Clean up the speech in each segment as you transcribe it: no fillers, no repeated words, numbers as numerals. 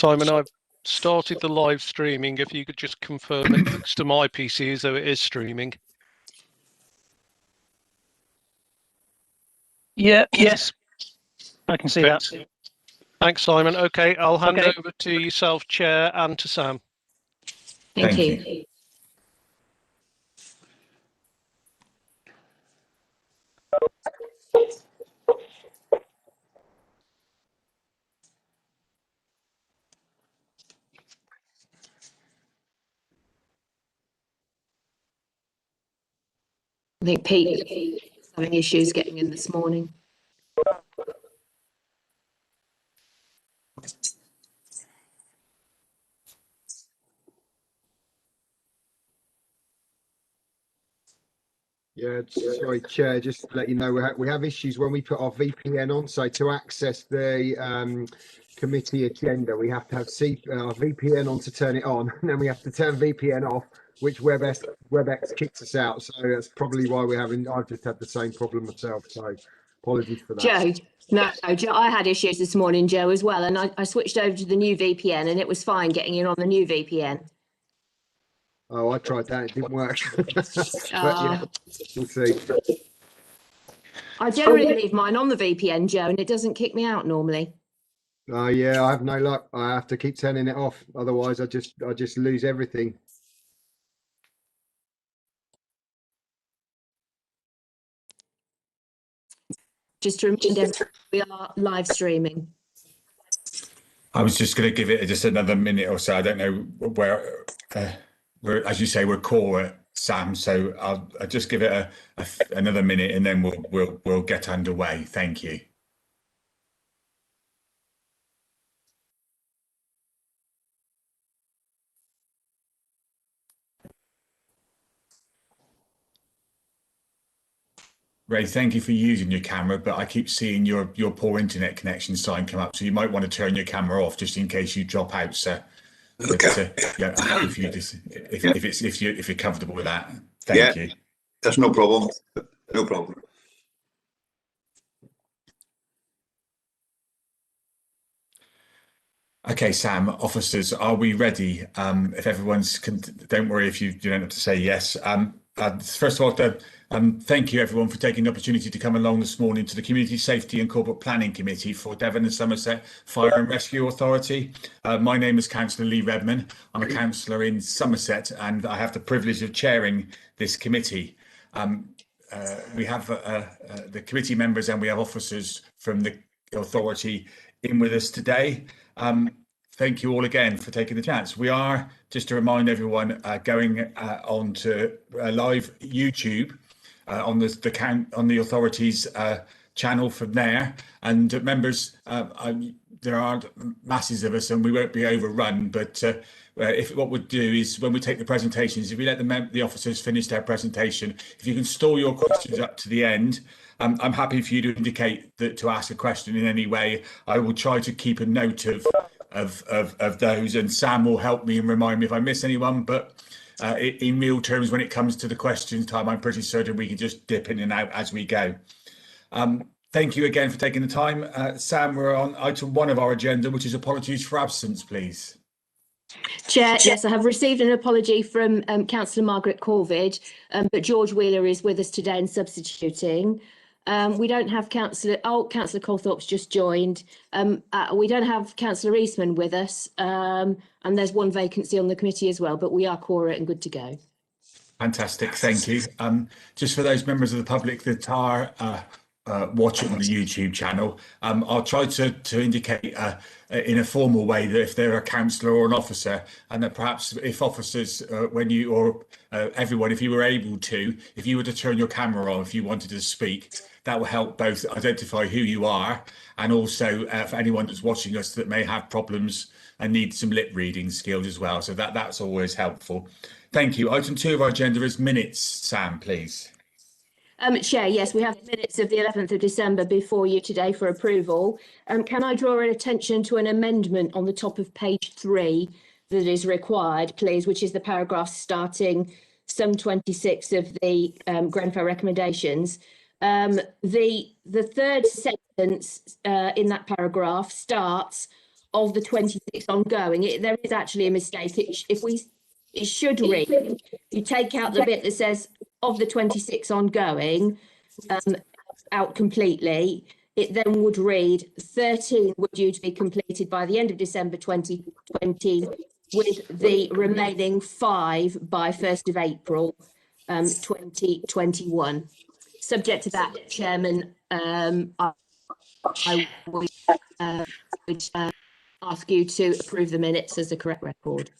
Simon, I've started the live streaming. If you could just confirm it looks to my PC as though it is streaming. Yes, I can see that. Thanks, Simon. Okay, I'll hand over to yourself, Chair, and to Sam. Thank you. I think Pete is having issues getting in this morning. Yeah, sorry, Chair, just to let you know, we have issues when we put our VPN on. So to access the committee agenda, we have to have our VPN on to turn it on, and then we have to turn VPN off, which WebEx kicks us out. So that's probably why I've just had the same problem myself. So apologies for that. Joe, I had issues this morning, Joe, as well. And I switched over to the new VPN and it was fine getting in on the new VPN. Oh, I tried that. It didn't work. But yeah, we'll see. I generally leave mine on the VPN, Joe, and it doesn't kick me out normally. Yeah, I have no luck. I have to keep turning it off. Otherwise, I just lose everything. Just to remind everyone, we are live streaming. I was just going to give it just another minute or so. I don't know where, as you say, we're core, Sam. So I'll just give it another minute, and then we'll get underway. Thank you. Ray, thank you for using your camera, but I keep seeing your poor internet connection sign come up, so you might want to turn your camera off just in case you drop out, sir. Okay. But, yeah, I'm happy for you to, if you're comfortable with that. Thank you. That's no problem. No problem. Okay, Sam, officers, are we ready? If everyone's, don't worry if you don't have to say yes. First of all, thank you everyone for taking the opportunity to come along this morning to the Community Safety and Corporate Planning Committee for Devon and Somerset Fire and Rescue Authority. My name is Councillor Lee Redman. I'm a councillor in Somerset and I have the privilege of chairing this committee. We have the committee members and we have officers from the authority in with us today. Thank you all again for taking the chance. We are, just to remind everyone, going on to live YouTube on the authorities channel from there. And members, there aren't masses of us and we won't be overrun, but what we'll do is when we take the presentations, if we let the officers finish their presentation, if you can store your questions up to the end, I'm happy for you to indicate that to ask a question in any way. I will try to keep a note of those, and Sam will help me and remind me if I miss anyone, but in real terms, when it comes to the questions time, I'm pretty certain we can just dip in and out as we go. Thank you again for taking the time. Sam, we're on item 1 of our agenda, which is apologies for absence, please. Chair, yes, I have received an apology from Councillor Margaret Corvid, but George Wheeler is with us today and substituting. We don't have Councillor Colthorpe's just joined. We don't have Councillor Eastman with us, and there's one vacancy on the committee as well, but we are quorate and good to go. Fantastic, thank you. Just for those members of the public that are watching the YouTube channel, I'll try to indicate in a formal way that if they're a councillor or an officer, and that perhaps if officers, everyone, if you were able to, if you were to turn your camera on, if you wanted to speak, that will help both identify who you are and also for anyone that's watching us that may have problems and need some lip reading skills as well. So that's always helpful. Thank you. Item 2 of our agenda is minutes. Sam, please. Chair, yes, we have minutes of the 11th of December before you today for approval. Can I draw attention to an amendment on the top of page 3 that is required, please, which is the paragraph starting sum 26 of the Grenfell recommendations. The third sentence in that paragraph starts of the 26 ongoing. There is actually a mistake. It should read, you take out the bit that says of the 26 ongoing out completely. It then would read 13 were due to be completed by the end of December 2020, with the remaining 5 by 1st of April 2021. Subject to that, Chairman, I would ask you to approve the minutes as the correct record.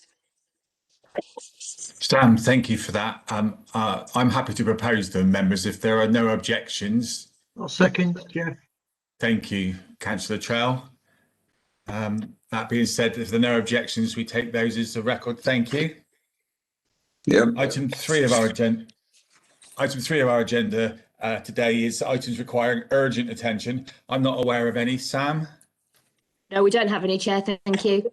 Sam, thank you for that. I'm happy to propose them, members, if there are no objections. I'll second, Jeff. Thank you, Councillor Trell. That being said, if there are no objections, we take those as the record. Thank you. Yeah. Item 3 of our agenda. Item 3 of our agenda today is items requiring urgent attention. I'm not aware of any. Sam? No, we don't have any, Chair. Thank you.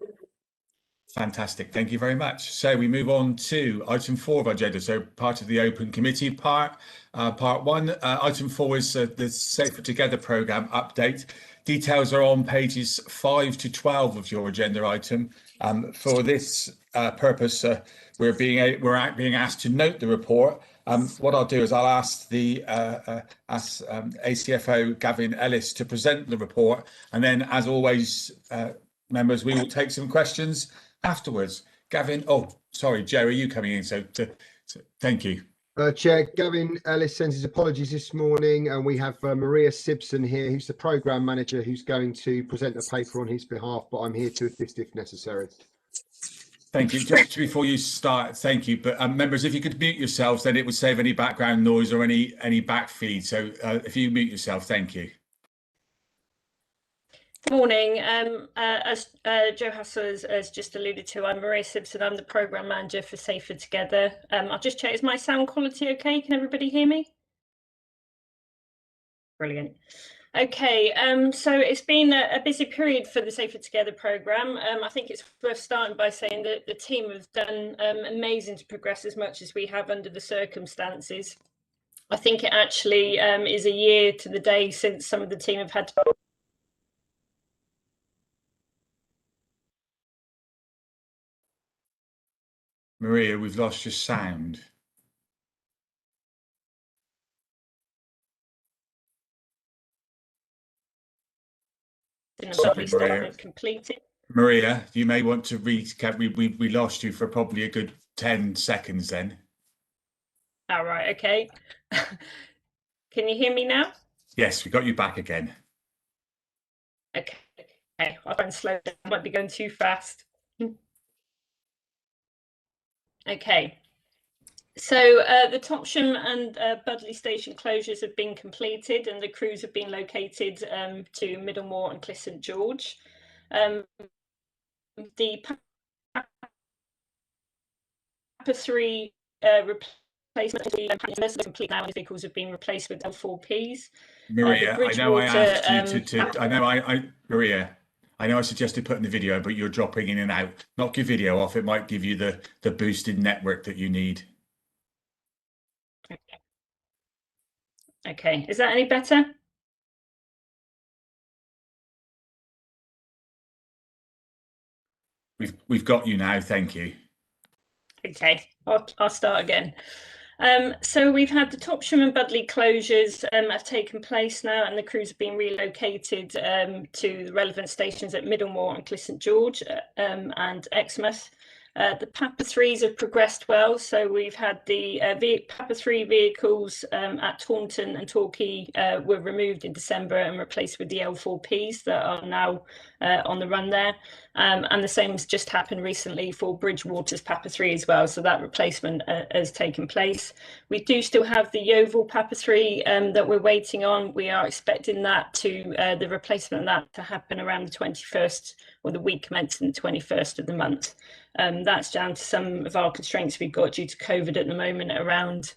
Fantastic. Thank you very much. So we move on to item 4 of our agenda. So part of the open committee part 1. Item 4 is the Safer Together programme update. Details are on pages 5 to 12 of your agenda item. For this purpose, we're being asked to note the report. What I'll do is I'll ask the ACFO Gavin Ellis to present the report, and then, as always, members, we will take some questions afterwards. Gavin, oh, sorry, Joe, are you coming in? So thank you. Chair, Gavin Ellis sends his apologies this morning, and we have Maria Simpson here, who's the programme manager, who's going to present the paper on his behalf, but I'm here to assist if necessary. Thank you. Just before you start, thank you. But members, if you could mute yourselves, then it would save any background noise or any back feed. So if you mute yourself, thank you. Morning. As Joe Hassel has just alluded to, I'm Maria Simpson. I'm the programme manager for Safer Together. I'll just check, is my sound quality okay? Can everybody hear me? Brilliant. Okay, so it's been a busy period for the Safer Together programme. I think it's worth starting by saying that the team have done amazing to progress as much as we have under the circumstances. I think it actually is a year to the day since some of the team have had to Maria, we've lost your sound. Sorry, Maria. Completed. Maria, you may want to recap. We lost you for probably a good 10 seconds then. All right, okay. Can you hear me now? Yes, we got you back again. Okay, I'll try and slow down. I might be going too fast. Okay. So the Topsham and Budley station closures have been completed, and the crews have been located to Middlemore and Cliff St George. The Papa 3 replacement is complete now, and vehicles have been replaced with L4Ps. Maria, I know I asked you to. Maria, I know I suggested putting the video, but you're dropping in and out. Knock your video off. It might give you the boosted network that you need. Okay, is that any better? We've got you now, thank you. Okay, I'll start again. So we've had the Topsham and Budley closures have taken place now, and the crews have been relocated to the relevant stations at Middlemore and Cliff St George and Exmouth. The Papa 3s have progressed well, so we've had the Papa 3 vehicles at Taunton and Torquay were removed in December and replaced with the L4Ps that are now on the run there. And the same has just happened recently for Bridgewater's Papa 3 as well, so that replacement has taken place. We do still have the Yeovil Papa 3 that we're waiting on. We are expecting that the replacement of that to happen around the 21st, or the week commencing the 21st of the month. That's down to some of our constraints we've got due to COVID at the moment around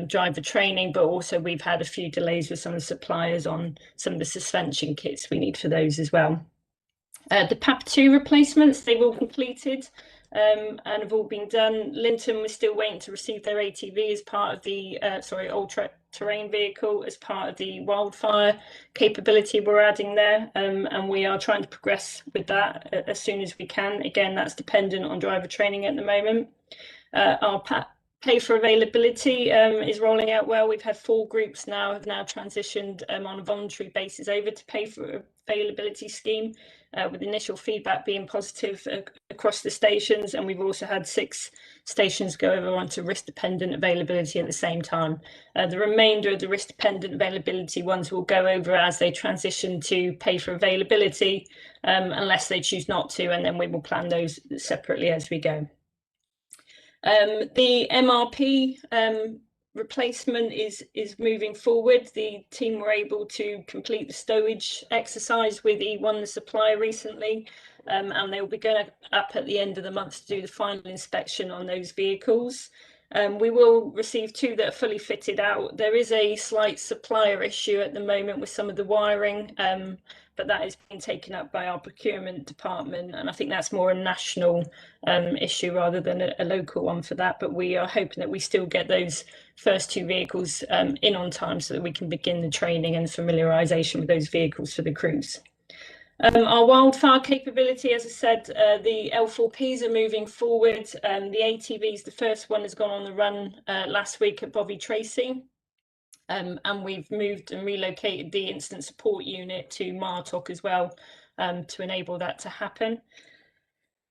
driver training, but also we've had a few delays with some of the suppliers on some of the suspension kits we need for those as well. The Papa 2 replacements, they've all completed. and have all been done. Linton was still waiting to receive their ATV as part of the all-terrain vehicle as part of the wildfire capability we're adding there, and we are trying to progress with that as soon as we can. Again, that's dependent on driver training at the moment. Our pay for availability is rolling out well. We've had 4 groups have now transitioned on a voluntary basis over to pay for availability scheme, with initial feedback being positive across the stations, and we've also had 6 stations go over onto risk dependent availability at the same time. The remainder of the risk dependent availability ones will go over as they transition to pay for availability, unless they choose not to, and then we will plan those separately as we go. The MRP replacement is moving forward. The team were able to complete the stowage exercise with E1, the supplier, recently, and they will be going up at the end of the month to do the final inspection on those vehicles. We will receive 2 that are fully fitted out. There is a slight supplier issue at the moment with some of the wiring, but that is being taken up by our procurement department, and I think that's more a national issue rather than a local one for that. But we are hoping that we still get those first 2 vehicles in on time so that we can begin the training and familiarisation with those vehicles for the crews. Our wildfire capability, as I said, the L4Ps are moving forward. The ATVs, the first one has gone on the run last week at Bovey Tracy. And we've moved and relocated the incident support unit to Martock as well, to enable that to happen.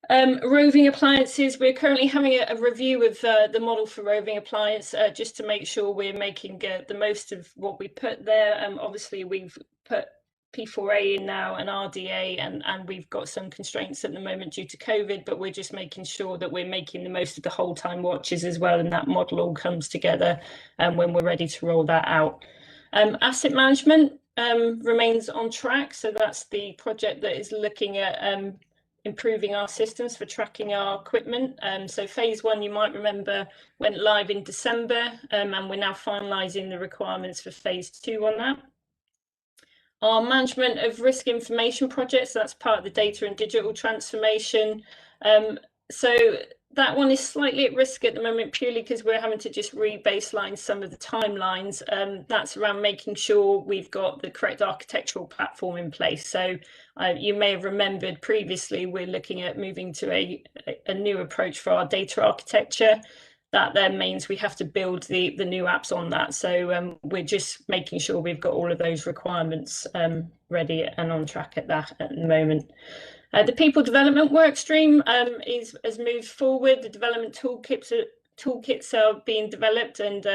Roving appliances, we're currently having a review of the model for roving appliance, just to make sure we're making the most of what we put there. Obviously, we've put P4A in now and RDA, and we've got some constraints at the moment due to COVID, but we're just making sure that we're making the most of the whole time watches as well, and that model all comes together when we're ready to roll that out. Asset management remains on track, so that's the project that is looking at improving our systems for tracking our equipment. So phase 1, you might remember, went live in December, and we're now finalising the requirements for phase 2 on that. Our management of risk information projects, that's part of the data and digital transformation. So that one is slightly at risk at the moment, purely because we're having to just re-baseline some of the timelines. That's around making sure we've got the correct architectural platform in place. So you may have remembered previously, we're looking at moving to a new approach for our data architecture. That then means we have to build the new apps on that. So we're just making sure we've got all of those requirements ready and on track at that at the moment. The people development work stream has moved forward. The development toolkits are being developed and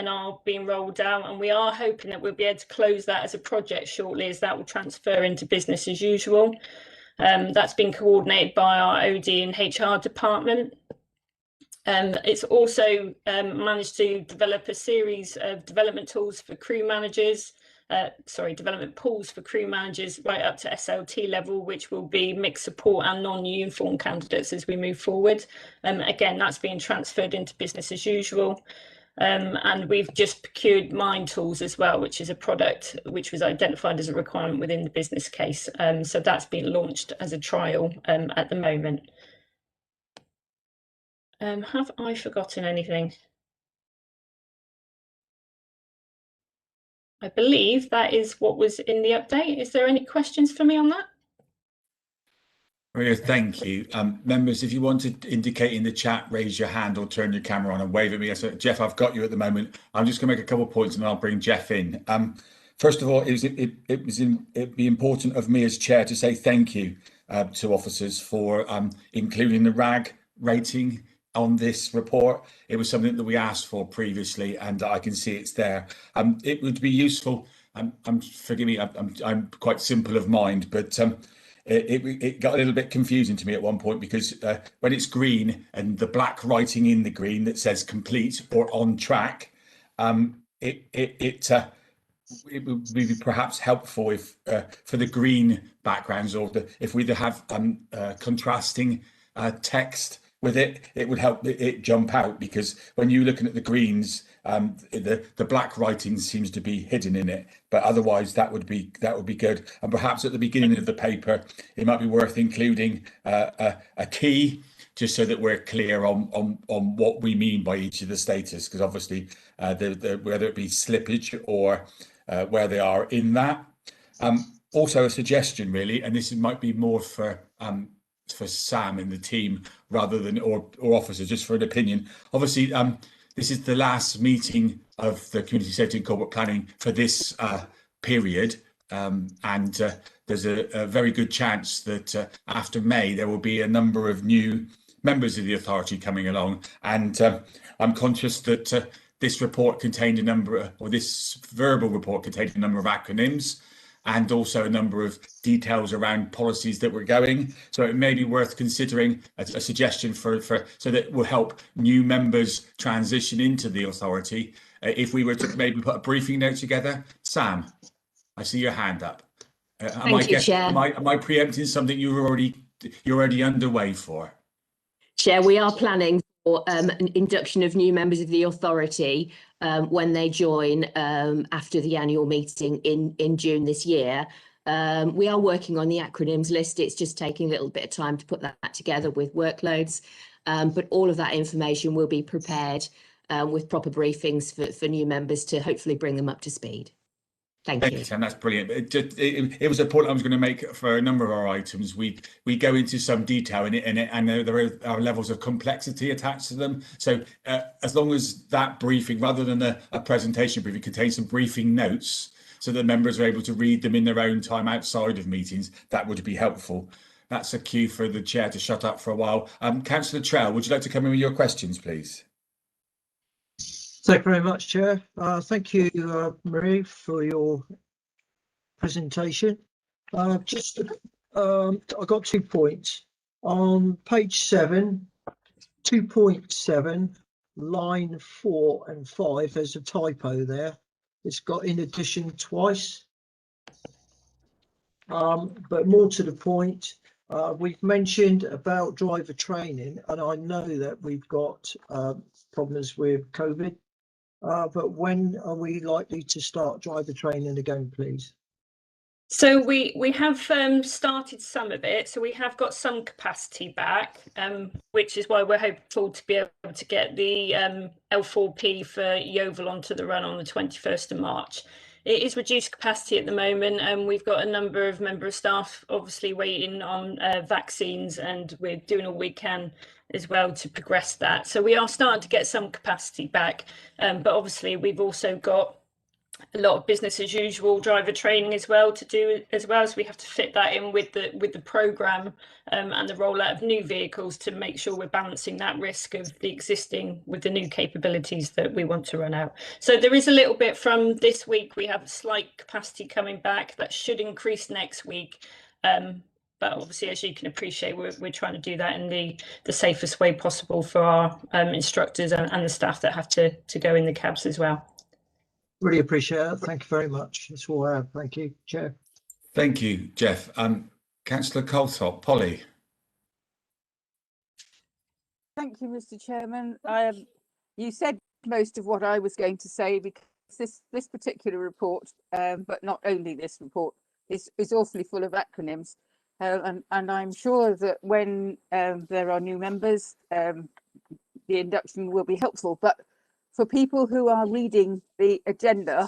are being rolled out, and we are hoping that we'll be able to close that as a project shortly, as that will transfer into business as usual. That's been coordinated by our OD and HR department. It's also managed to develop a series of development tools for crew managers, development pools for crew managers right up to SLT level, which will be mixed support and non-uniform candidates as we move forward. Again, that's being transferred into business as usual. And we've just procured mine tools as well, which is a product which was identified as a requirement within the business case. So that's been launched as a trial at the moment. Have I forgotten anything? I believe that is what was in the update. Is there any questions for me on that? Maria, thank you. Members, if you want to indicate in the chat, raise your hand or turn your camera on and wave at me. So, Jeff, I've got you at the moment. I'm just going to make a couple of points and I'll bring Jeff in. First of all, it'd be important of me as chair to say thank you to officers for including the RAG rating on this report. It was something that we asked for previously, and I can see it's there. It would be useful. Forgive me, I'm quite simple of mind, but it got a little bit confusing to me at one point, because when it's green and the black writing in the green that says complete or on track, it would be perhaps helpful if for the green backgrounds, or if we have contrasting text with it, it would help it jump out, because when you're looking at the greens, the black writing seems to be hidden in it, but otherwise that would be good. And perhaps at the beginning of the paper, it might be worth including a key just so that we're clear on what we mean by each of the status, because obviously whether it be slippage or where they are in that. Also a suggestion really, and this might be more for Sam and the team rather than or officers, just for an opinion. Obviously, this is the last meeting of the Community Safety and Corporate Planning for this period, and there's a very good chance that after May there will be a number of new members of the authority coming along, and I'm conscious that this report contained a number, or this verbal report contained a number of acronyms, and also a number of details around policies that we're going. So it may be worth considering a suggestion for so that will help new members transition into the authority. If we were to maybe put a briefing note together. Sam, I see your hand up. Thank you, Chair. Am I preempting something you're already underway for? Chair, we are planning for an induction of new members of the authority when they join after the annual meeting in June this year. We are working on the acronyms list. It's just taking a little bit of time to put that together with workloads, but all of that information will be prepared with proper briefings for new members to hopefully bring them up to speed. Thank you. Sam, that's brilliant. It was a point I was going to make for a number of our items. We go into some detail in it, and there are levels of complexity attached to them. So as long as that briefing, rather than a presentation briefing, contains some briefing notes, so that members are able to read them in their own time outside of meetings, that would be helpful. That's a cue for the chair to shut up for a while. Councillor Trell, would you like to come in with your questions, please? Thank you very much, Chair. Thank you, Marie, for your presentation. I got 2 points. On page 7, 2.7, line 4 and 5, there's a typo there. It's got in addition twice. But more to the point, we've mentioned about driver training, and I know that we've got problems with COVID. But when are we likely to start driver training again, please? So we have started some of it. So we have got some capacity back, which is why we're hopeful to be able to get the L4P for Yeovil onto the run on the 21st of March. It is reduced capacity at the moment, and we've got a number of member of staff obviously waiting on vaccines, and we're doing all we can as well to progress that. So we are starting to get some capacity back, but obviously we've also got a lot of business as usual driver training as well to do, as well as we have to fit that in with the programme and the rollout of new vehicles to make sure we're balancing that risk of the existing with the new capabilities that we want to run out. So there is a little bit from this week. We have a slight capacity coming back that should increase next week. But obviously, as you can appreciate, we're trying to do that in the safest way possible for our instructors and the staff that have to go in the cabs as well. Really appreciate it. Thank you very much. That's all I have. Thank you, Chair. Thank you, Jeff. Councillor Colthorpe, Polly. Thank you, Mr. Chairman. You said most of what I was going to say, because this particular report, but not only this report, is awfully full of acronyms. And I'm sure that when there are new members, the induction will be helpful. But for people who are reading the agenda,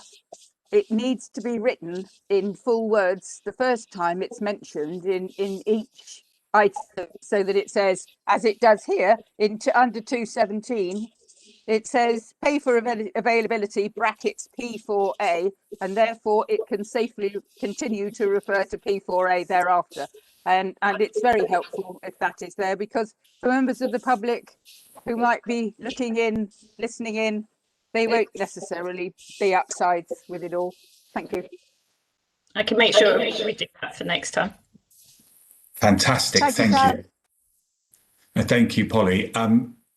it needs to be written in full words the first time it's mentioned in each item, so that it says, as it does here, under 217, it says pay for availability brackets P4A, and therefore it can safely continue to refer to P4A thereafter. And it's very helpful if that is there, because for members of the public who might be looking in, listening in, they won't necessarily be upside with it all. Thank you. I can make sure we do that for next time. Fantastic. Thank you. Thank you, Polly.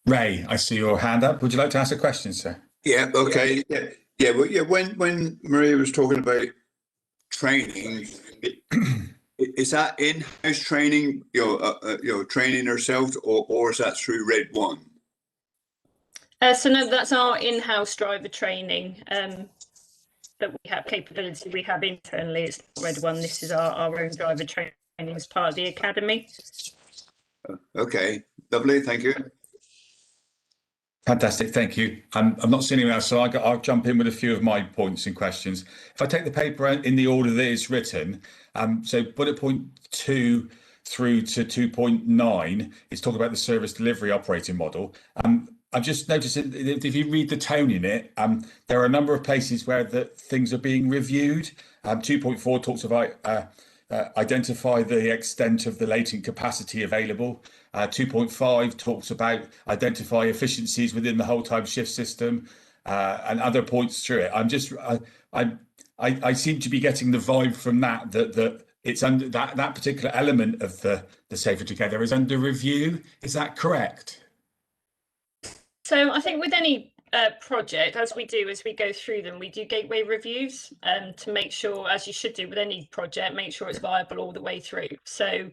Ray, I see your hand up. Would you like to ask a question, sir? Yeah. Okay. Yeah. Well, yeah. When Maria was talking about training, is that in-house training? Training ourselves, or is that through Red One? So no, that's our in-house driver training that we have capability. We have internally. It's not Red One. This is our own driver training as part of the academy. Okay, lovely, thank you. Fantastic, thank you. I'm not seeing anyone else, so I'll jump in with a few of my points and questions. If I take the paper in the order that it's written, so bullet point 2 through to 2.9 is talking about the service delivery operating model. I've just noticed that if you read the tone in it, there are a number of places where things are being reviewed. 2.4 talks about identify the extent of the latent capacity available. 2.5 talks about identify efficiencies within the whole time shift system, and other points through it. I seem to be getting the vibe from that it's under that particular element of the Safer Together is under review. Is that correct? So I think with any project, as we go through them, we do gateway reviews to make sure, as you should do with any project, make sure it's viable all the way through. So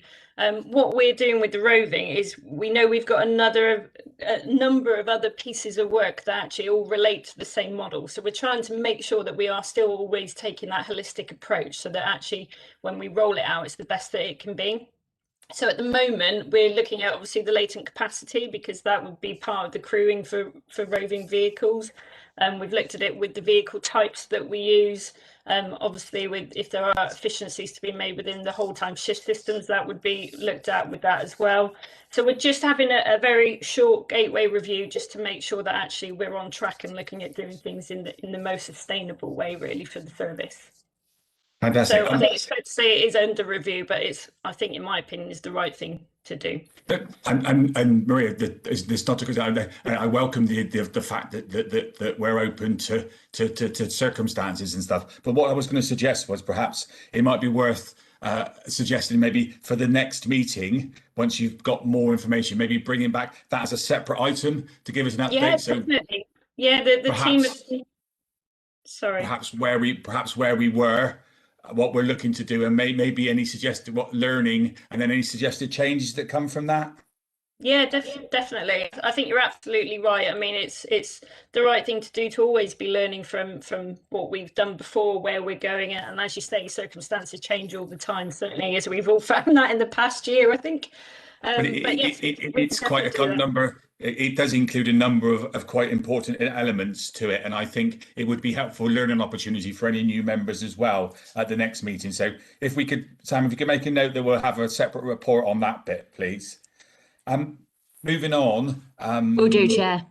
what we're doing with the roving is we know we've got a number of other pieces of work that actually all relate to the same model. So we're trying to make sure that we are still always taking that holistic approach so that actually when we roll it out, it's the best that it can be. So at the moment, we're looking at obviously the latent capacity because that would be part of the crewing for roving vehicles. We've looked at it with the vehicle types that we use. Obviously, if there are efficiencies to be made within the whole time shift systems, that would be looked at with that as well. So we're just having a very short gateway review just to make sure that actually we're on track and looking at doing things in the most sustainable way, really, for the service. Fantastic. So I think it's fair to say it is under review, but I think, in my opinion, is the right thing to do. And Maria, it's not because I welcome the fact that we're open to circumstances and stuff. But what I was going to suggest was perhaps it might be worth suggesting maybe for the next meeting, once you've got more information, maybe bringing back that as a separate item to give us an update. Yeah, definitely. Yeah, the team. Sorry. Perhaps where we were. What we're looking to do, and maybe any suggested learning, and then any suggested changes that come from that. Yeah, definitely. I think you're absolutely right. I mean, it's the right thing to do to always be learning from what we've done before, where we're going at, and as you say, circumstances change all the time. Certainly, as we've all found that in the past year, I think. But yes, it's quite a number. It does include a number of quite important elements to it, and I think it would be helpful learning opportunity for any new members as well at the next meeting. So if we could, Sam, if you could make a note that we'll have a separate report on that bit, please. Moving on. Will do, Chair.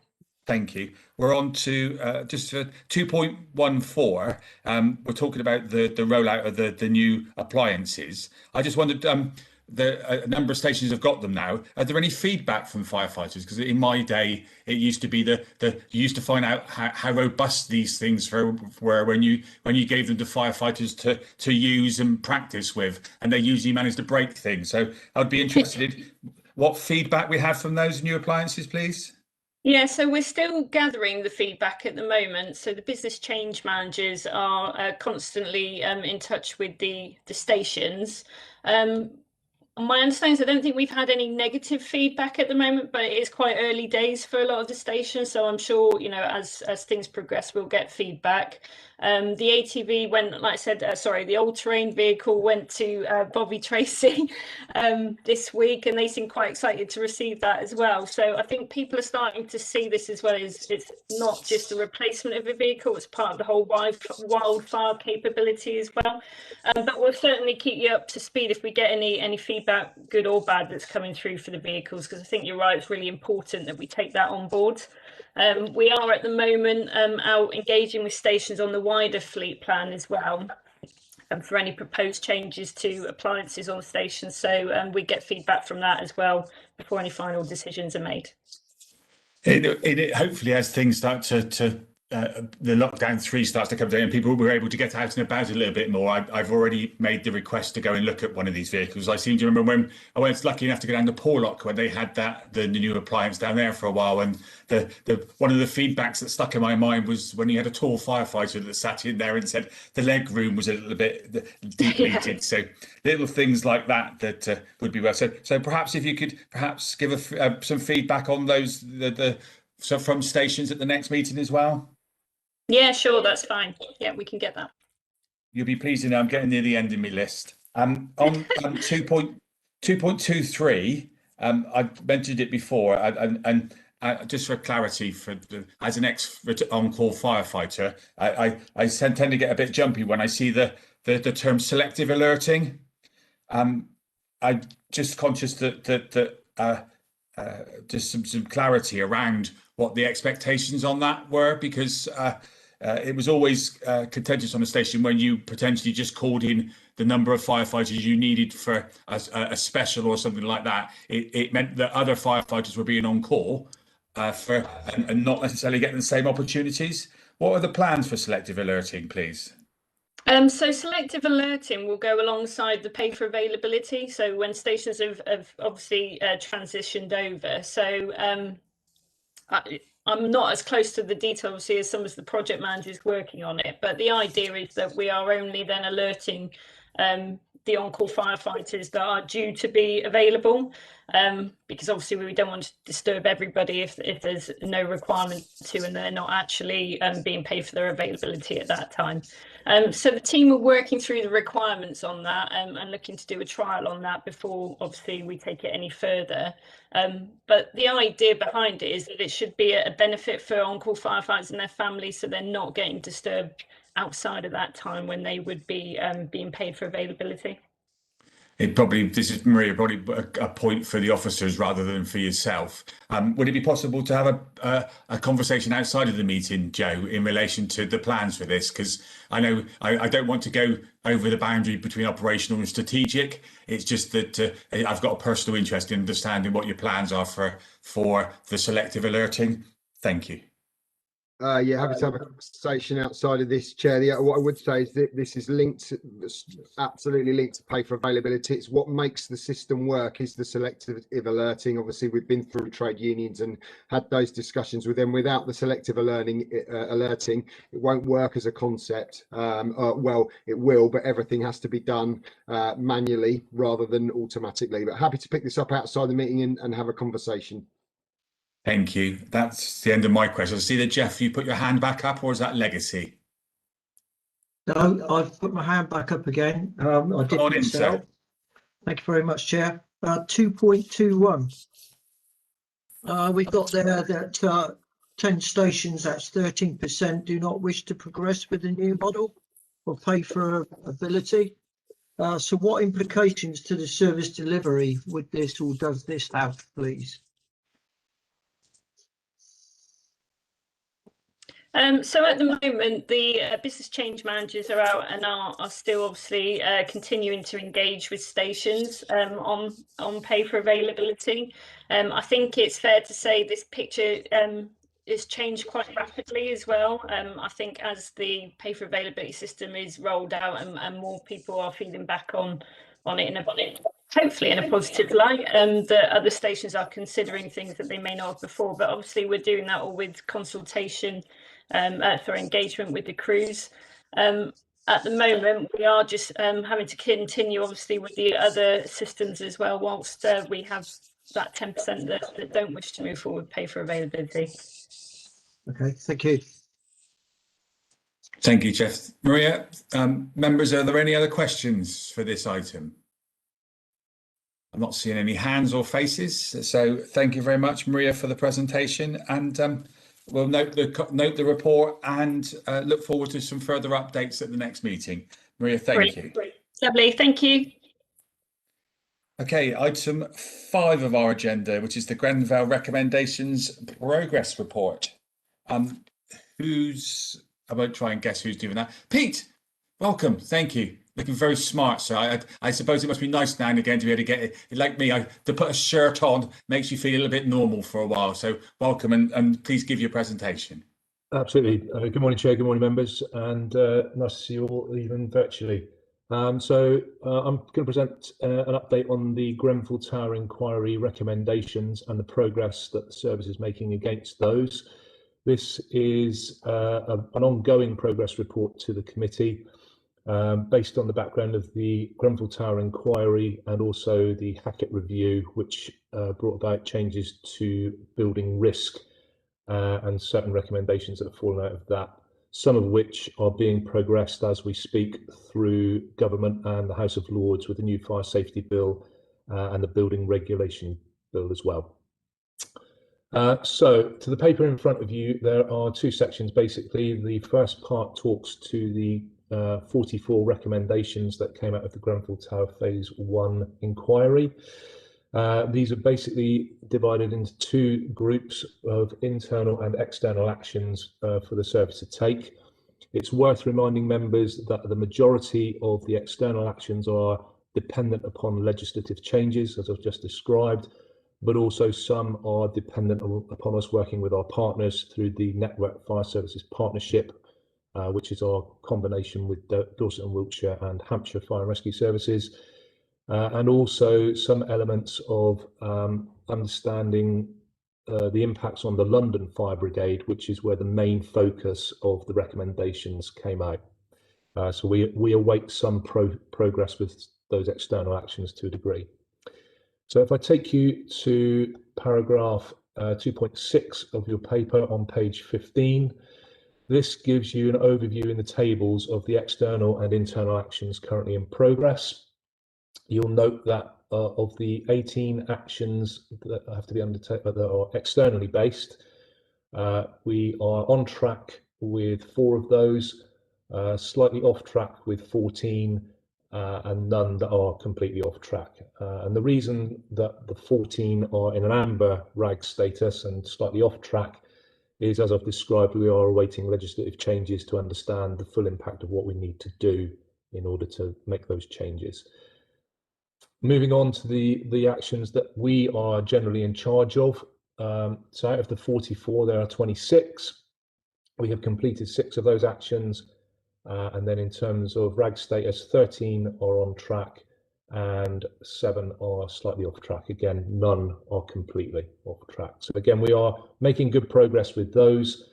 Thank you. We're on to just 2.14. We're talking about the rollout of the new appliances. I just wondered, a number of stations have got them now. Are there any feedback from firefighters? Because in my day, it used to be you used to find out how robust these things were when you gave them to firefighters to use and practice with, and they usually managed to break things. So I'd be interested in what feedback we have from those new appliances, please. Yeah, so we're still gathering the feedback at the moment. So the business change managers are constantly in touch with the stations. My understanding is I don't think we've had any negative feedback at the moment, but it is quite early days for a lot of the stations. So I'm sure, as things progress, we'll get feedback. The ATV went, like I said, the all-terrain vehicle went to Bobby Tracy this week, and they seem quite excited to receive that as well. So I think people are starting to see this as well as it's not just a replacement of a vehicle, it's part of the whole wildfire capability as well. But we'll certainly keep you up to speed if we get any feedback, good or bad, that's coming through for the vehicles, because I think you're right, it's really important that we take that on board. We are at the moment out engaging with stations on the wider fleet plan as well, and for any proposed changes to appliances on the station. So we get feedback from that as well before any final decisions are made. Hopefully, as things start to the lockdown 3 starts to come down and people were able to get out and about a little bit more, I've already made the request to go and look at one of these vehicles. I seem to remember when I was lucky enough to go down to Porlock when they had the new appliance down there for a while, and the one of the feedbacks that stuck in my mind was when you had a tall firefighter that sat in there and said the leg room was a little bit depleted. So little things like that would be well said. So perhaps if you could perhaps give some feedback on those so from stations at the next meeting as well. Yeah, sure, that's fine. Yeah, we can get that. You'll be pleased to know I'm getting near the end of my list. On 2.23, I've mentioned it before, and just for clarity, as an ex-on-call firefighter, I tend to get a bit jumpy when I see the term selective alerting. I'm just conscious that just some clarity around what the expectations on that were, because it was always contentious on the station when you potentially just called in the number of firefighters you needed for a special or something like that. It meant that other firefighters were being on call and not necessarily getting the same opportunities. What are the plans for selective alerting, please? So selective alerting will go alongside the pay for availability. So when stations have obviously transitioned over. So I'm not as close to the detail obviously as some of the project managers working on it, but the idea is that we are only then alerting the on-call firefighters that are due to be available, because obviously we don't want to disturb everybody if there's no requirement to and they're not actually being paid for their availability at that time. So the team are working through the requirements on that and looking to do a trial on that before obviously we take it any further. But the idea behind it is that it should be a benefit for on-call firefighters and their families, so they're not getting disturbed outside of that time when they would be being paid for availability. This is, Maria, probably a point for the officers rather than for yourself. Would it be possible to have a conversation outside of the meeting, Joe, in relation to the plans for this? Because I know I don't want to go over the boundary between operational and strategic. It's just that I've got a personal interest in understanding what your plans are for the selective alerting. Thank you. Yeah, happy to have a conversation outside of this, Chair. What I would say is that this is absolutely linked to pay for availability. It's what makes the system work is the selective alerting. Obviously, we've been through trade unions and had those discussions with them. Without the selective alerting, it won't work as a concept. Well, it will, but everything has to be done manually rather than automatically. But happy to pick this up outside the meeting and have a conversation. Thank you. That's the end of my question. I see that, Jeff, you put your hand back up, or is that legacy? No, I've put my hand back up again. I did on in, sir. Thank you very much, Chair. 2.21. We've got there that 10 stations, that's 13%, do not wish to progress with the new model or pay for ability. So what implications to the service delivery would this or does this have, please? So at the moment, the business change managers are out and are still obviously continuing to engage with stations on pay for availability. I think it's fair to say this picture is changed quite rapidly as well. I think as the pay for availability system is rolled out and more people are feeding back on it hopefully in a positive light, the other stations are considering things that they may not have before. But obviously we're doing that all with consultation for engagement with the crews. At the moment, we are just having to continue, obviously, with the other systems as well, whilst we have that 10% that don't wish to move forward, pay for availability. Okay, thank you. Thank you, Jeff. Maria, members, are there any other questions for this item? I'm not seeing any hands or faces, so thank you very much, Maria, for the presentation, and we'll note the report and look forward to some further updates at the next meeting. Maria, thank you. Lovely, thank you. Okay, item 5 of our agenda, which is the Grenfell Recommendations Progress Report. I won't try and guess who's doing that. Pete, welcome, thank you. Looking very smart, so I suppose it must be nice now and again to be able to get it, like me, to put a shirt on makes you feel a little bit normal for a while. So welcome, and please give your presentation. Absolutely. Good morning, Chair. Good morning, members, and nice to see you all, even virtually. I'm going to present an update on the Grenfell Tower inquiry recommendations and the progress that the service is making against those. This is an ongoing progress report to the committee. Based on the background of the Grenfell Tower inquiry and also the Hackett review, which brought about changes to building risk and certain recommendations that have fallen out of that, some of which are being progressed as we speak through government and the House of Lords with the new fire safety bill and the building regulation bill as well. So to the paper in front of you, there are two sections basically. The first part talks to the 44 recommendations that came out of the Grenfell Tower Phase 1 inquiry. These are basically divided into two groups of internal and external actions for the service to take. It's worth reminding members that the majority of the external actions are dependent upon legislative changes, as I've just described, but also some are dependent upon us working with our partners through the Network Fire Services Partnership, which is our combination with Dorset and Wiltshire and Hampshire Fire and Rescue Services, and also some elements of understanding the impacts on the London Fire Brigade, which is where the main focus of the recommendations came out. So we await some progress with those external actions to a degree. So if I take you to paragraph 2.6 of your paper on page 15, this gives you an overview in the tables of the external and internal actions currently in progress. You'll note that of the 18 actions that have to be undertaken that are externally based, we are on track with 4 of those, slightly off track with 14, and none that are completely off track. And the reason that the 14 are in an amber RAG status and slightly off track is, as I've described, we are awaiting legislative changes to understand the full impact of what we need to do in order to make those changes. Moving on to the actions that we are generally in charge of. So out of the 44, there are 26. We have completed 6 of those actions. And then in terms of RAG status, 13 are on track and 7 are slightly off track. Again, none are completely off track. So again, we are making good progress with those.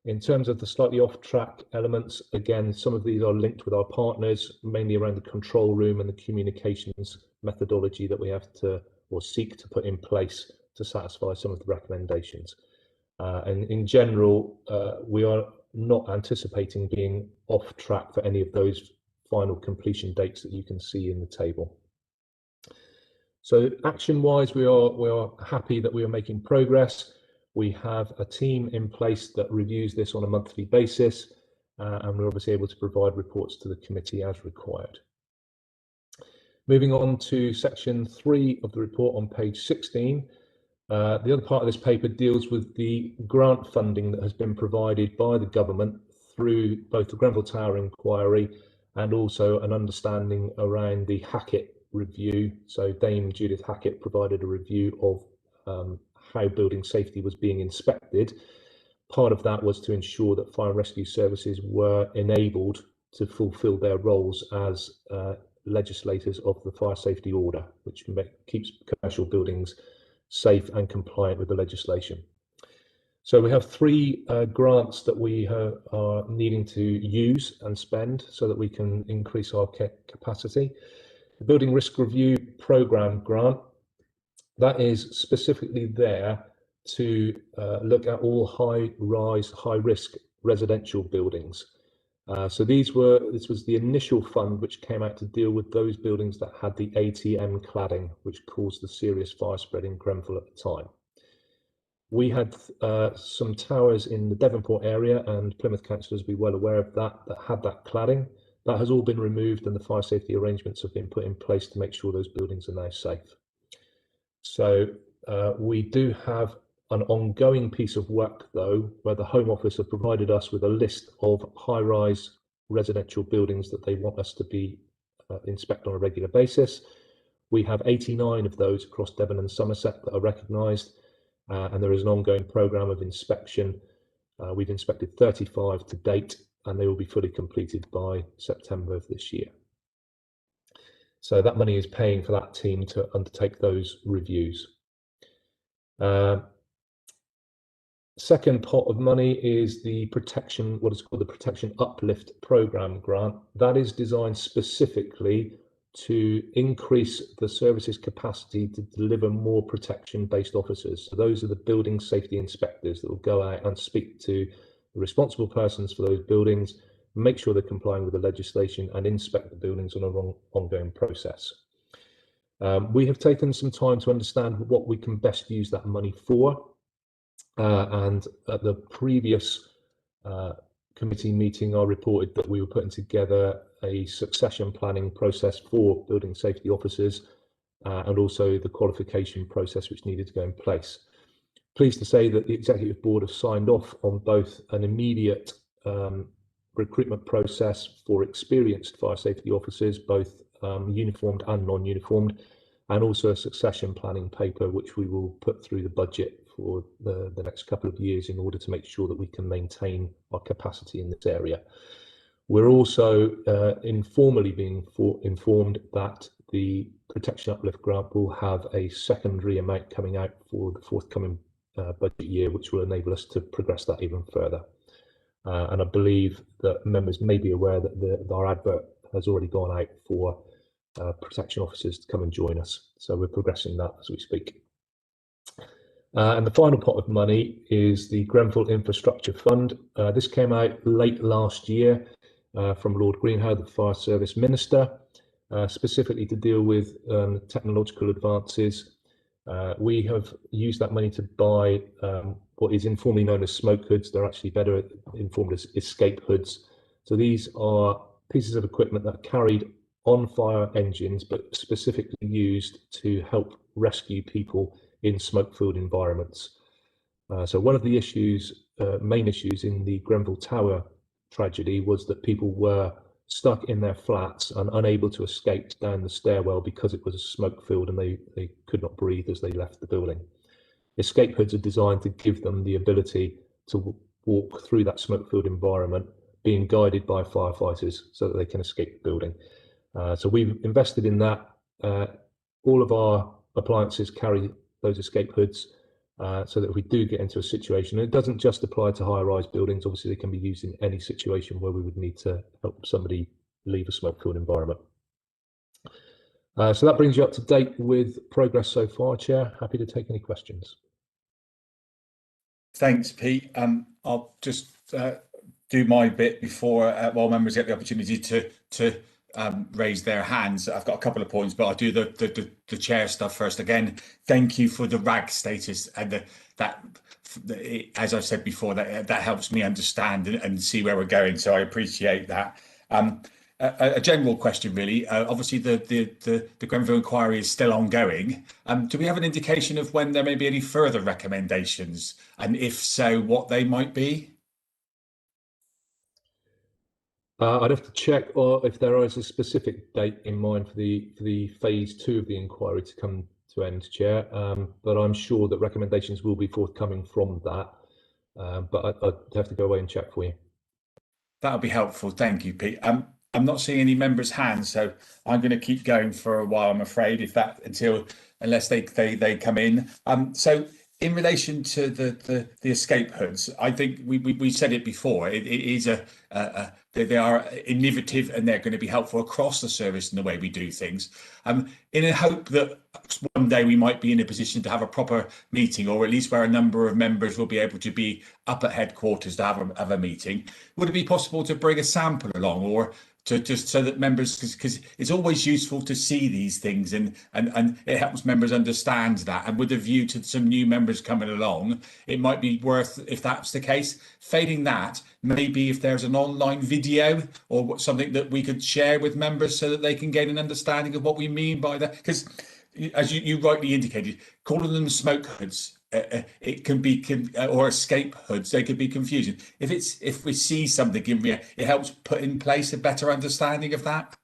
In terms of the slightly off track elements, again, some of these are linked with our partners, mainly around the control room and the communications methodology that we have to or seek to put in place to satisfy some of the recommendations. And in general, we are not anticipating being off track for any of those final completion dates that you can see in the table. So action-wise, we are happy that we are making progress. We have a team in place that reviews this on a monthly basis, and we're obviously able to provide reports to the committee as required. Moving on to section 3 of the report on page 16. The other part of this paper deals with the grant funding that has been provided by the government through both the Grenfell Tower inquiry and also an understanding around the Hackett review. So Dame Judith Hackett provided a review of how building safety was being inspected. Part of that was to ensure that fire and rescue services were enabled to fulfil their roles as legislators of the fire safety order, which keeps commercial buildings safe and compliant with the legislation. So we have 3 grants that we are needing to use and spend so that we can increase our capacity. The Building Risk Review Programme grant, that is specifically there to look at all high-rise, high-risk residential buildings. So this was the initial fund which came out to deal with those buildings that had the ATM cladding, which caused the serious fire spread in Grenfell at the time. We had some towers in the Devonport area, and Plymouth councillors will be well aware of that had that cladding. That has all been removed and the fire safety arrangements have been put in place to make sure those buildings are now safe. So we do have an ongoing piece of work, though, where the Home Office have provided us with a list of high-rise residential buildings that they want us to be inspect on a regular basis. We have 89 of those across Devon and Somerset that are recognised, and there is an ongoing programme of inspection. We've inspected 35 to date, and they will be fully completed by September of this year. So that money is paying for that team to undertake those reviews. Second pot of money is the protection, what is called the Protection Uplift Programme grant. That is designed specifically to increase the service's capacity to deliver more protection-based officers. So those are the building safety inspectors that will go out and speak to the responsible persons for those buildings, make sure they're complying with the legislation and inspect the buildings on an ongoing process. We have taken some time to understand what we can best use that money for, and at the previous committee meeting, I reported that we were putting together a succession planning process for building safety officers, and also the qualification process which needed to go in place. Pleased to say that the Executive Board have signed off on both an immediate recruitment process for experienced fire safety officers, both uniformed and non-uniformed, and also a succession planning paper which we will put through the budget for the next couple of years in order to make sure that we can maintain our capacity in this area. We're also informally being informed that the Protection Uplift grant will have a secondary amount coming out for the forthcoming budget year, which will enable us to progress that even further. And I believe that members may be aware that our advert has already gone out for protection officers to come and join us. So we're progressing that as we speak. And the final pot of money is the Grenfell Infrastructure Fund. This came out late last year from Lord Greenhow, the Fire Service Minister, specifically to deal with technological advances. We have used that money to buy what is informally known as smoke hoods. They're actually better informed as escape hoods. So these are pieces of equipment that are carried on fire engines, but specifically used to help rescue people in smoke-filled environments. So one of the issues, main issues in the Grenfell Tower tragedy was that people were stuck in their flats and unable to escape down the stairwell because it was smoke-filled and they could not breathe as they left the building. Escape hoods are designed to give them the ability to walk through that smoke-filled environment, being guided by firefighters so that they can escape the building. So we've invested in that. All of our appliances carry those escape hoods, so that if we do get into a situation, and it doesn't just apply to high-rise buildings, obviously they can be used in any situation where we would need to help somebody leave a smoke-filled environment. So that brings you up to date with progress so far, Chair. Happy to take any questions. Thanks, Pete. I'll just do my bit before while members get the opportunity to raise their hands. I've got a couple of points, but I'll do the chair stuff first. Again, thank you for the RAG status, and that as I've said before, that helps me understand and see where we're going. So I appreciate that. A general question, really. Obviously, the Grenfell inquiry is still ongoing. Do we have an indication of when there may be any further recommendations, and if so, what they might be? I'd have to check if there is a specific date in mind for the phase 2 of the inquiry to come to end, Chair. But I'm sure that recommendations will be forthcoming from that. But I'd have to go away and check for you. That would be helpful. Thank you, Pete. I'm not seeing any members' hands, so I'm going to keep going for a while, I'm afraid, unless they come in. So in relation to the escape hoods, I think we said it before. It is they are innovative and they're going to be helpful across the service in the way we do things. In a hope that one day we might be in a position to have a proper meeting, or at least where a number of members will be able to be up at headquarters to have a meeting. Would it be possible to bring a sample along, or to just so that members, because it's always useful to see these things and it helps members understand that, and with a view to some new members coming along, it might be worth, if that's the case, failing that, maybe if there's an online video or something that we could share with members so that they can gain an understanding of what we mean by that. Because as you rightly indicated, calling them smoke hoods, it can be or escape hoods, they could be confusing. If we see something, it helps put in place a better understanding of that.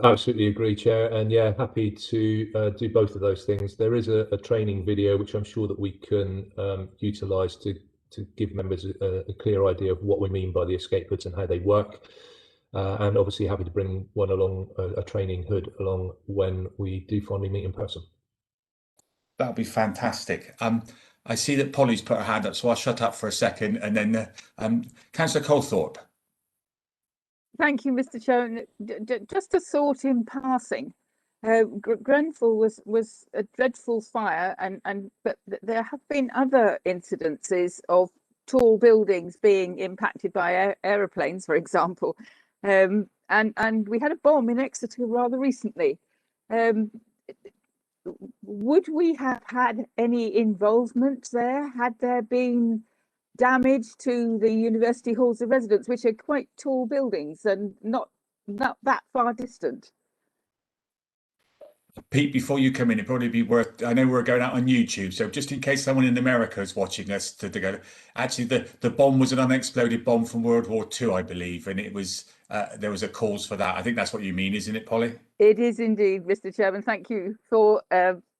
Absolutely agree, Chair, and yeah, happy to do both of those things. There is a training video which I'm sure that we can utilise to give members a clear idea of what we mean by the escape hoods and how they work. And obviously happy to bring one along, a training hood along, when we do finally meet in person. That would be fantastic. I see that Polly's put her hand up, so I'll shut up for a second, and then Councillor Colthorpe. Thank you, Mr. Chairman. Just a thought in passing. Grenfell was a dreadful fire, but there have been other incidences of tall buildings being impacted by aeroplanes, for example. And we had a bomb in Exeter rather recently. Would we have had any involvement there had there been damage to the university halls of residence, which are quite tall buildings and not that far distant? Pete, before you come in, it'd probably be worth, I know we're going out on YouTube, so just in case someone in America is watching us to go, actually the bomb was an unexploded bomb from World War II, I believe, and it was, there was a cause for that. I think that's what you mean, isn't it, Polly? It is indeed, Mr. Chairman. Thank you for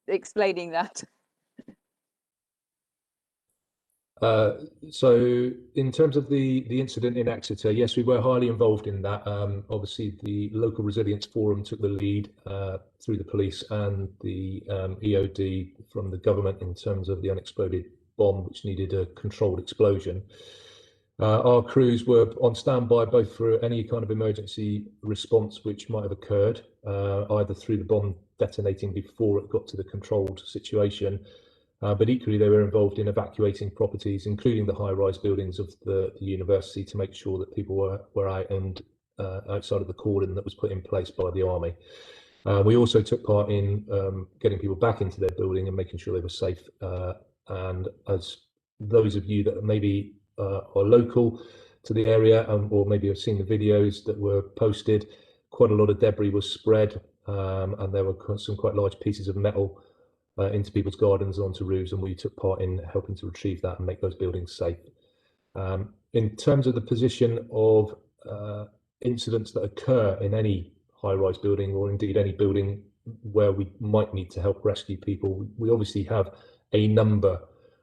explaining that. So in terms of the incident in Exeter, yes, we were highly involved in that. Obviously, the local resilience forum took the lead through the police and the EOD from the government in terms of the unexploded bomb, which needed a controlled explosion. Our crews were on standby both for any kind of emergency response which might have occurred, either through the bomb detonating before it got to the controlled situation, but equally they were involved in evacuating properties, including the high-rise buildings of the university, to make sure that people were out and outside of the cordon that was put in place by the army. We also took part in getting people back into their building and making sure they were safe. And as those of you that maybe are local to the area or maybe have seen the videos that were posted, quite a lot of debris was spread, and there were some quite large pieces of metal into people's gardens, onto roofs, and we took part in helping to retrieve that and make those buildings safe. In terms of the position of incidents that occur in any high-rise building, or indeed any building where we might need to help rescue people, we obviously have a number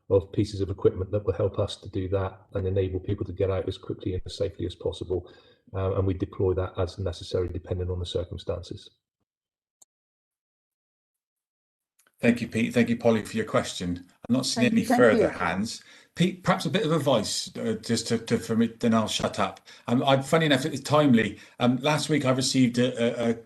of pieces of equipment that will help us to do that and enable people to get out as quickly and as safely as possible, and we deploy that as necessary depending on the circumstances. Thank you, Pete. Thank you, Polly, for your question. I'm not seeing any further hands. Pete, perhaps a bit of advice just for me, then I'll shut up. I'm funny enough, it's timely. Last week I received an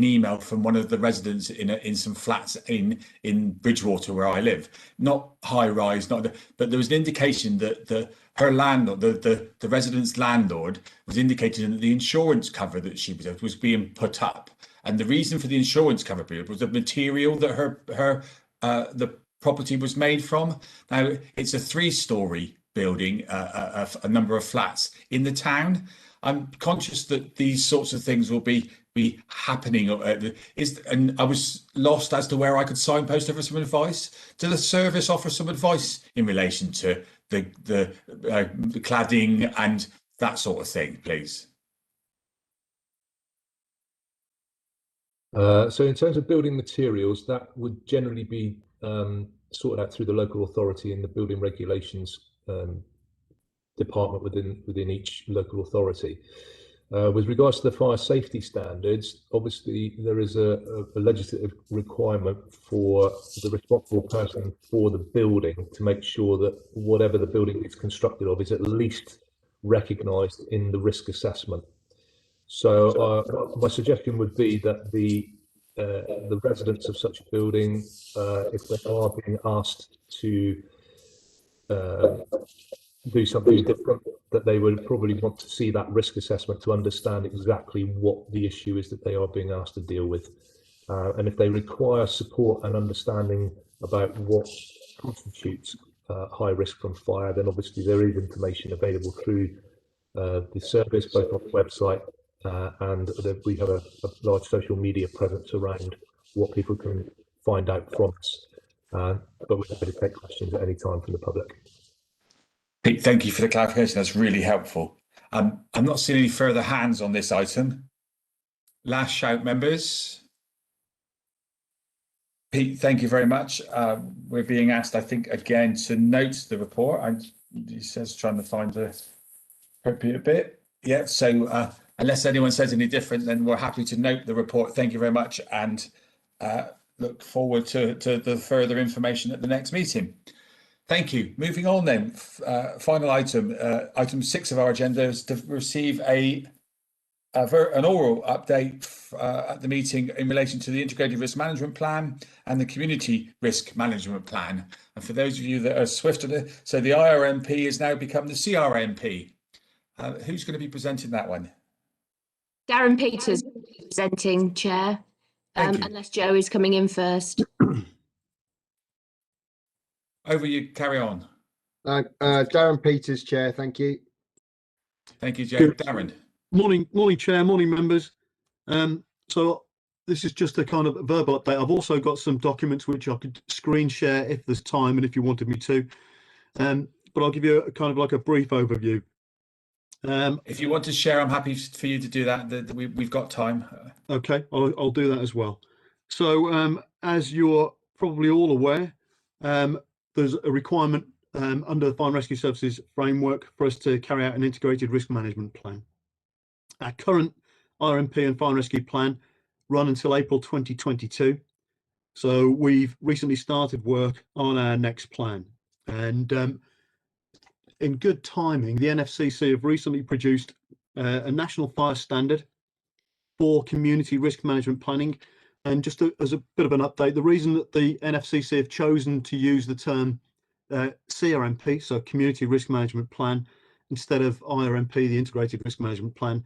email from one of the residents in some flats in Bridgewater, where I live. Not high rise, but there was an indication that her landlord, the resident's landlord, was indicating that the insurance cover that she was being put up. And the reason for the insurance cover period was the material that the property was made from. Now, it's a 3-story building, a number of flats in the town. I'm conscious that these sorts of things will be happening. And I was lost as to where I could signpost her for some advice. Do the service offer some advice in relation to the cladding and that sort of thing, please? So in terms of building materials, that would generally be sorted out through the local authority and the building regulations department within each local authority. With regards to the fire safety standards, obviously there is a legislative requirement for the responsible person for the building to make sure that whatever the building is constructed of is at least recognised in the risk assessment. So my suggestion would be that the residents of such a building, if they are being asked to do something different, that they would probably want to see that risk assessment to understand exactly what the issue is that they are being asked to deal with. And if they require support and understanding about what constitutes high risk from fire, then obviously there is information available through the service, both on the website, and we have a large social media presence around what people can find out from us. But we're happy to take questions at any time from the public. Pete, thank you for the clarification. That's really helpful. I'm not seeing any further hands on this item. Last shout, members. Pete, thank you very much. We're being asked, I think, again to note the report. He says trying to find the appropriate bit. Yeah, so unless anyone says any different, then we're happy to note the report. Thank you very much, and look forward to the further information at the next meeting. Thank you. Moving on then, final item, item 6 of our agenda is to receive an oral update at the meeting in relation to the Integrated Risk Management Plan and the Community Risk Management Plan. And for those of you that are swift at it, so the IRMP has now become the CRMP. Who's going to be presenting that one? Darren Peters presenting, Chair. Thank you. unless Joe is coming in first. Over you, carry on. Darren Peters, Chair. Thank you. Thank you, Joe. Good. Darren. Morning, Chair, morning, members. So this is just a kind of verbal update. I've also got some documents which I could screen share if there's time and if you wanted me to. But I'll give you a kind of like a brief overview. If you want to share, I'm happy for you to do that. We've got time. Okay, I'll do that as well. So as you're probably all aware, there's a requirement under the Fire and Rescue Services framework for us to carry out an integrated risk management plan. Our current RMP and Fire and Rescue plan run until April 2022. So we've recently started work on our next plan. And in good timing, the NFCC have recently produced a national fire standard for community risk management planning. And just as a bit of an update, the reason that the NFCC have chosen to use the term CRMP, so Community Risk Management Plan, instead of IRMP, the Integrated Risk Management Plan,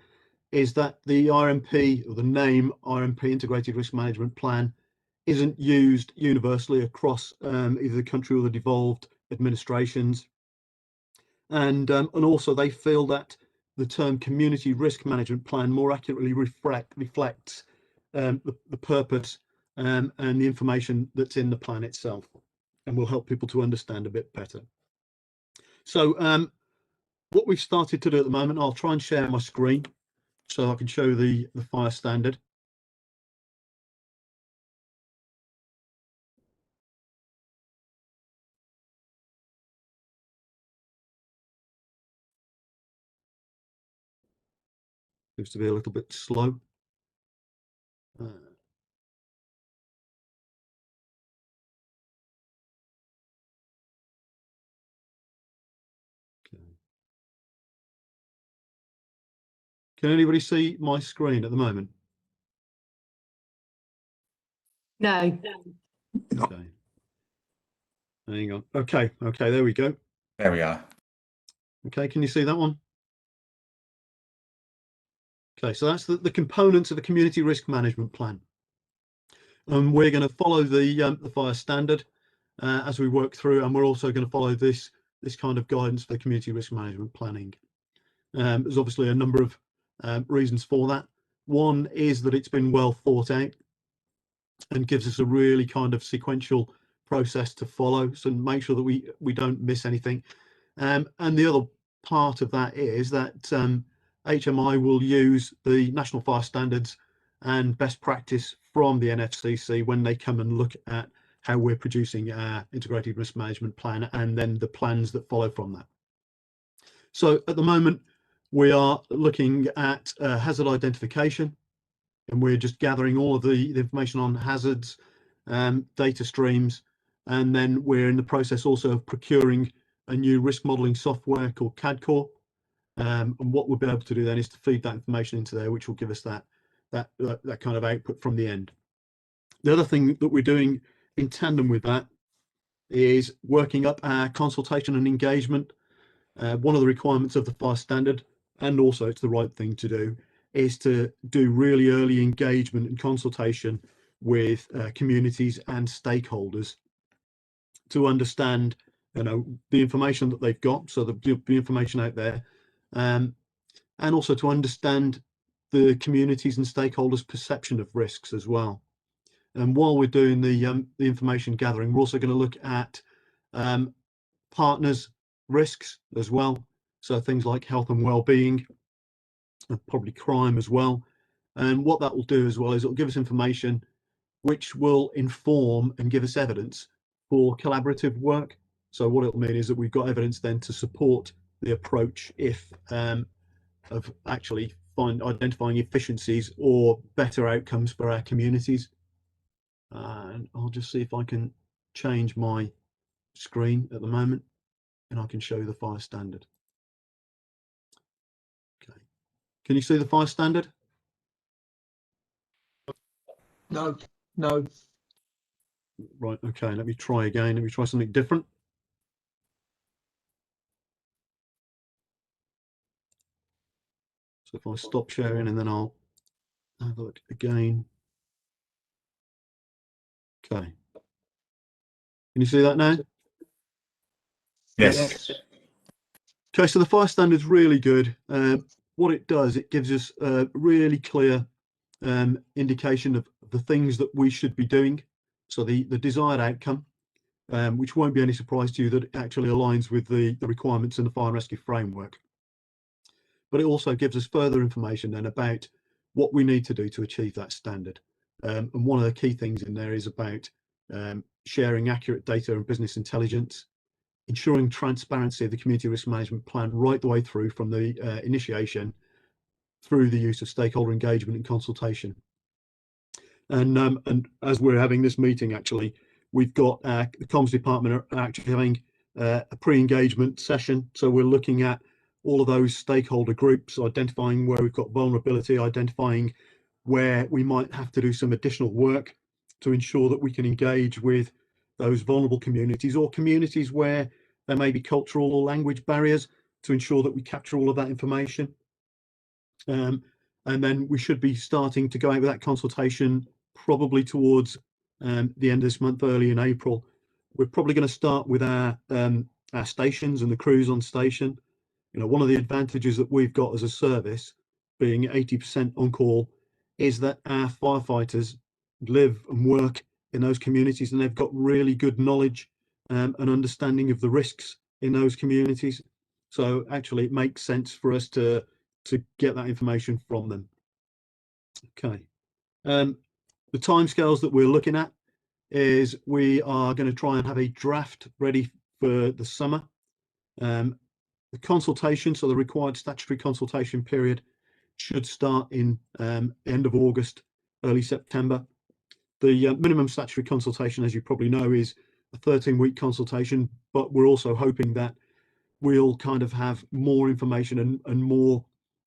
is that the IRMP, or the name IRMP, Integrated Risk Management Plan, isn't used universally across either the country or the devolved administrations. And also they feel that the term Community Risk Management Plan more accurately reflects the purpose and the information that's in the plan itself, and will help people to understand a bit better. So what we've started to do at the moment, I'll try and share my screen so I can show the fire standard. Seems to be a little bit slow. Okay. Can anybody see my screen at the moment? No. Okay. Hang on. Okay, there we go. There we are. Okay, can you see that one? Okay, so that's the components of the community risk management plan. We're going to follow the fire standard as we work through, and we're also going to follow this kind of guidance for the community risk management planning. There's obviously a number of reasons for that. One is that it's been well thought out and gives us a really kind of sequential process to follow, so make sure that we don't miss anything. And the other part of that is that HMI will use the national fire standards and best practice from the NFCC when they come and look at how we're producing our integrated risk management plan and then the plans that follow from that. So at the moment, we are looking at hazard identification, and we're just gathering all of the information on hazards, data streams, and then we're in the process also of procuring a new risk modelling software called CADCore. And what we'll be able to do then is to feed that information into there, which will give us that kind of output from the end. The other thing that we're doing in tandem with that is working up our consultation and engagement. One of the requirements of the fire standard, and also it's the right thing to do, is to do really early engagement and consultation with communities and stakeholders to understand, the information that they've got, so the information out there, and also to understand the communities and stakeholders' perception of risks as well. And while we're doing the information gathering, we're also going to look at partners' risks as well. So things like health and well-being, and probably crime as well. And what that will do as well is it'll give us information which will inform and give us evidence for collaborative work. So what it'll mean is that we've got evidence then to support the approach if of actually identifying efficiencies or better outcomes for our communities. And I'll just see if I can change my screen at the moment, and I can show you the fire standard. Okay, can you see the fire standard? No. Right, okay, let me try again. Let me try something different. So if I stop sharing and then I'll have a look again. Okay. Can you see that now? Yes. Okay, so the fire standard is really good. What it does, it gives us a really clear indication of the things that we should be doing. So the desired outcome, which won't be any surprise to you that it actually aligns with the requirements in the fire and rescue framework. But it also gives us further information then about what we need to do to achieve that standard. And one of the key things in there is about sharing accurate data and business intelligence, ensuring transparency of the community risk management plan right the way through from the initiation through the use of stakeholder engagement and consultation. And as we're having this meeting, actually, we've got the comms department are actually having a pre-engagement session. So we're looking at all of those stakeholder groups, identifying where we've got vulnerability, identifying where we might have to do some additional work to ensure that we can engage with those vulnerable communities or communities where there may be cultural or language barriers, to ensure that we capture all of that information. And then we should be starting to go out with that consultation probably towards the end of this month, early in April. We're probably going to start with our stations and the crews on station. You know, one of the advantages that we've got as a service, being 80% on call, is that our firefighters live and work in those communities, and they've got really good knowledge and understanding of the risks in those communities. So actually it makes sense for us to get that information from them. Okay. The timescales that we're looking at is we are going to try and have a draft ready for the summer. The consultation, so the required statutory consultation period, should start in end of August, early September. The minimum statutory consultation, as you probably know, is a 13-week consultation, but we're also hoping that we'll kind of have more information and more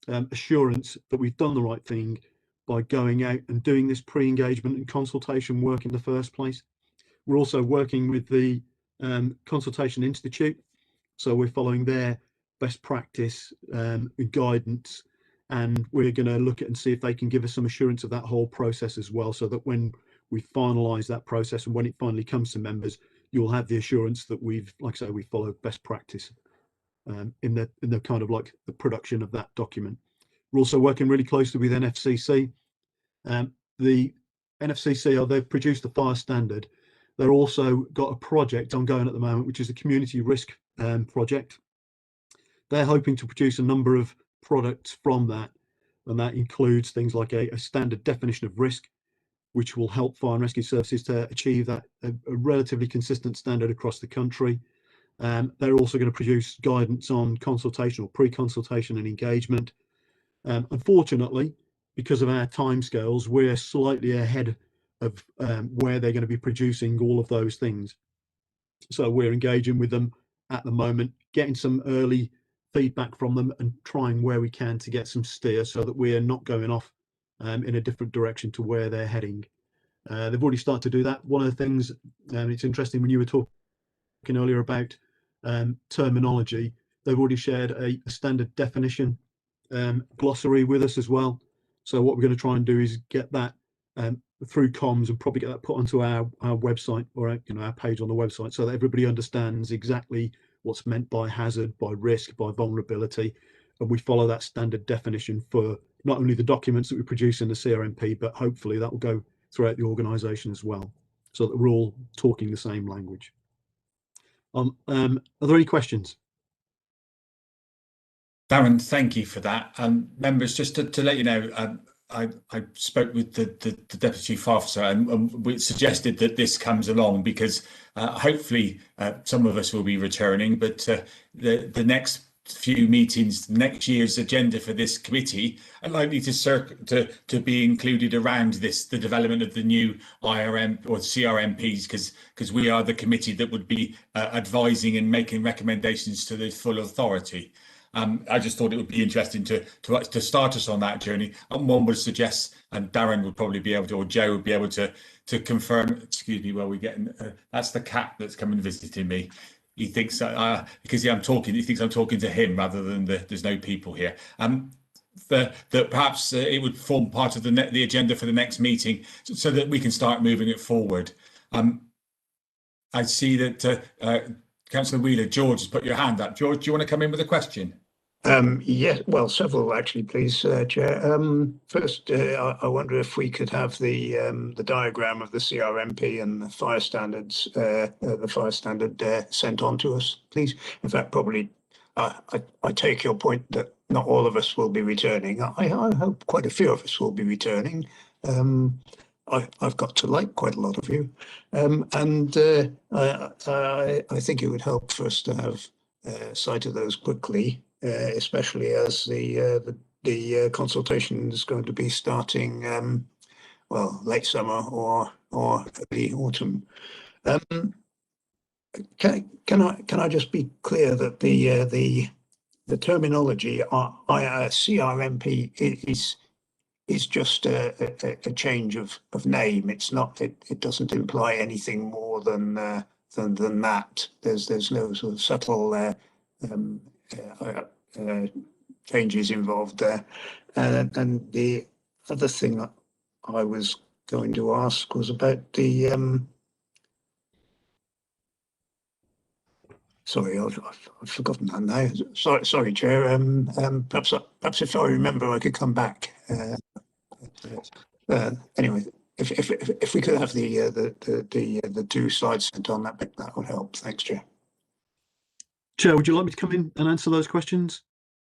assurance that we've done the right thing by going out and doing this pre-engagement and consultation work in the first place. We're also working with the Consultation Institute, so we're following their best practice guidance, and we're going to look at and see if they can give us some assurance of that whole process as well, so that when we finalize that process and when it finally comes to members, you'll have the assurance that we've, like I say, we follow best practice in the kind of like the production of that document. We're also working really closely with NFCC. The NFCC, they've produced the fire standard. They're also got a project ongoing at the moment, which is a community risk project. They're hoping to produce a number of products from that, and that includes things like a standard definition of risk, which will help fire and rescue services to achieve that a relatively consistent standard across the country. They're also going to produce guidance on consultation or pre-consultation and engagement. Unfortunately, because of our timescales, we're slightly ahead of where they're going to be producing all of those things. So we're engaging with them at the moment, getting some early feedback from them and trying where we can to get some steer so that we're not going off in a different direction to where they're heading. They've already started to do that. One of the things, it's interesting when you were talking earlier about terminology, they've already shared a standard definition glossary with us as well. So what we're going to try and do is get that through comms and probably get that put onto our website or our page on the website, so that everybody understands exactly what's meant by hazard, by risk, by vulnerability, and we follow that standard definition for not only the documents that we produce in the CRMP, but hopefully that will go throughout the organisation as well, so that we're all talking the same language. Are there any questions? Darren, thank you for that. Members, just to let you know, I spoke with the Deputy Chief Officer, and we suggested that this comes along because hopefully some of us will be returning, but the next few meetings, next year's agenda for this committee are likely to be included around the development of the new IRM or CRMPs, because we are the committee that would be advising and making recommendations to the full authority. I just thought it would be interesting to start us on that journey. And one would suggest, and Darren would probably be able to, or Joe would be able to confirm. Excuse me, while we getting that's the cat that's come and visiting me. He thinks because I'm talking, he thinks I'm talking to him rather than there's no people here. That perhaps it would form part of the agenda for the next meeting, so that we can start moving it forward. I see that Councillor Wheeler, George has put your hand up. George, do you want to come in with a question? Yes, well, several actually, please, Chair. First, I wonder if we could have the diagram of the CRMP and the fire standards, sent on to us, please. In fact, probably, I take your point that not all of us will be returning. I hope quite a few of us will be returning. I've got to like quite a lot of you, and I think it would help for us to have sight of those quickly. Especially as the consultation is going to be starting, well, late summer or early autumn. Can I just be clear that the terminology CRMP is just a change of name. It's not. It doesn't imply anything more than that. There's no sort of subtle changes involved there. And the other thing that I was going to ask was about the sorry, I've forgotten that now. Sorry, Chair. Perhaps if I remember, I could come back. Anyway, if we could have the two slides sent on, that would help. Thanks, Chair. Chair, would you like me to come in and answer those questions?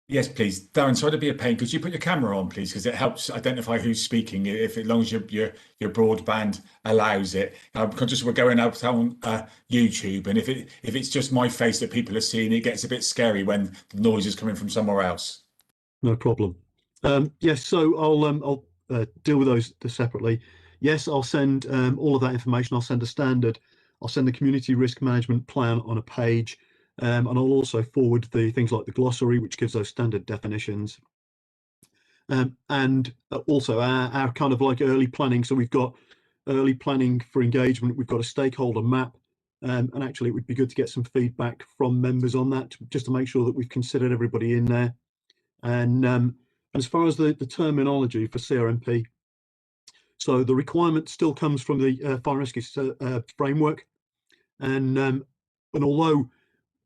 Yes, please. Darren, sorry to be a pain. Could you put your camera on, please? Because it helps identify who's speaking, if as long as your broadband allows it. I'm conscious we're going out on YouTube, and if it's just my face that people are seeing, it gets a bit scary when the noise is coming from somewhere else. No problem. Yes, so I'll deal with those separately. Yes, I'll send all of that information. I'll send a standard. I'll send the community risk management plan on a page. And I'll also forward the things like the glossary, which gives those standard definitions. And also our kind of like early planning. So we've got early planning for engagement. We've got a stakeholder map. And actually, it would be good to get some feedback from members on that, just to make sure that we've considered everybody in there. And as far as the terminology for CRMP, so the requirement still comes from the fire rescue framework. And although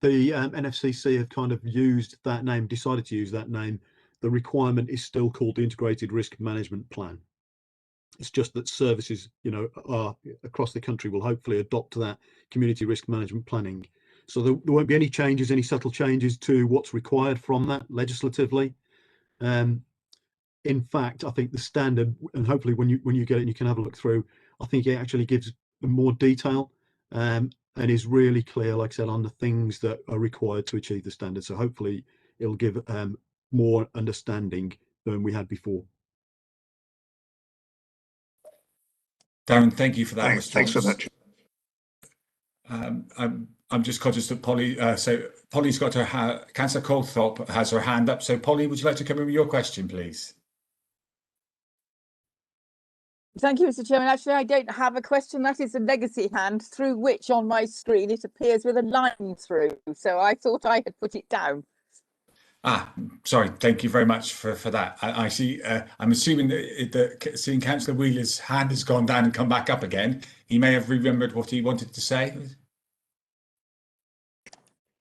the NFCC have kind of used that name, decided to use that name, the requirement is still called the Integrated Risk Management Plan. It's just that services, across the country will hopefully adopt that community risk management planning. So there won't be any changes, any subtle changes to what's required from that legislatively. In fact, I think the standard, and hopefully when you get it and you can have a look through, I think it actually gives more detail. And is really clear, like I said, on the things that are required to achieve the standard. So hopefully it'll give more understanding than we had before. Darren, thank you for that response. Thanks for that. I'm just conscious that Polly, so Polly's got her Councillor Colthorpe has her hand up. So Polly, would you like to come in with your question, please? Thank you, Mr. Chairman. Actually, I don't have a question. That is a legacy hand through which on my screen it appears with a line through. So I thought I had put it down. Sorry. Thank you very much for that. I see. I'm assuming that seeing Councillor Wheeler's hand has gone down and come back up again. He may have remembered what he wanted to say.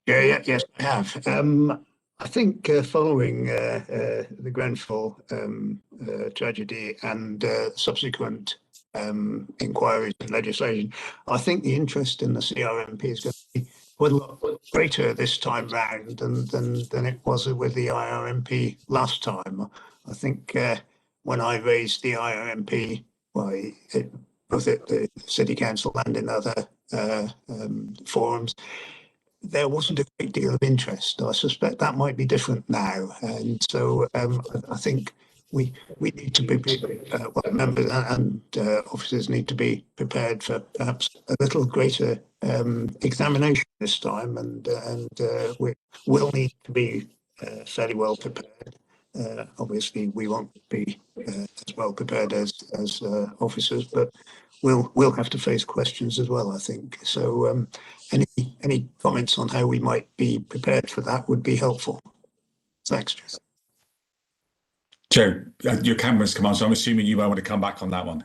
Yes, I have. I think following the Grenfell tragedy and subsequent inquiries and legislation, I think the interest in the CRMP is going to be quite a lot greater this time round than it was with the IRMP last time. I think when I raised the IRMP, both at the City Council and in other forums, there wasn't a great deal of interest. I suspect that might be different now, and so I think we need to be members and officers need to be prepared for perhaps a little greater examination this time, and we will need to be fairly well prepared. Obviously, we won't be as well prepared as officers, but we'll have to face questions as well, I think. So any comments on how we might be prepared for that would be helpful. Thanks, Jess. Joe, your camera's come on, so I'm assuming you might want to come back on that one.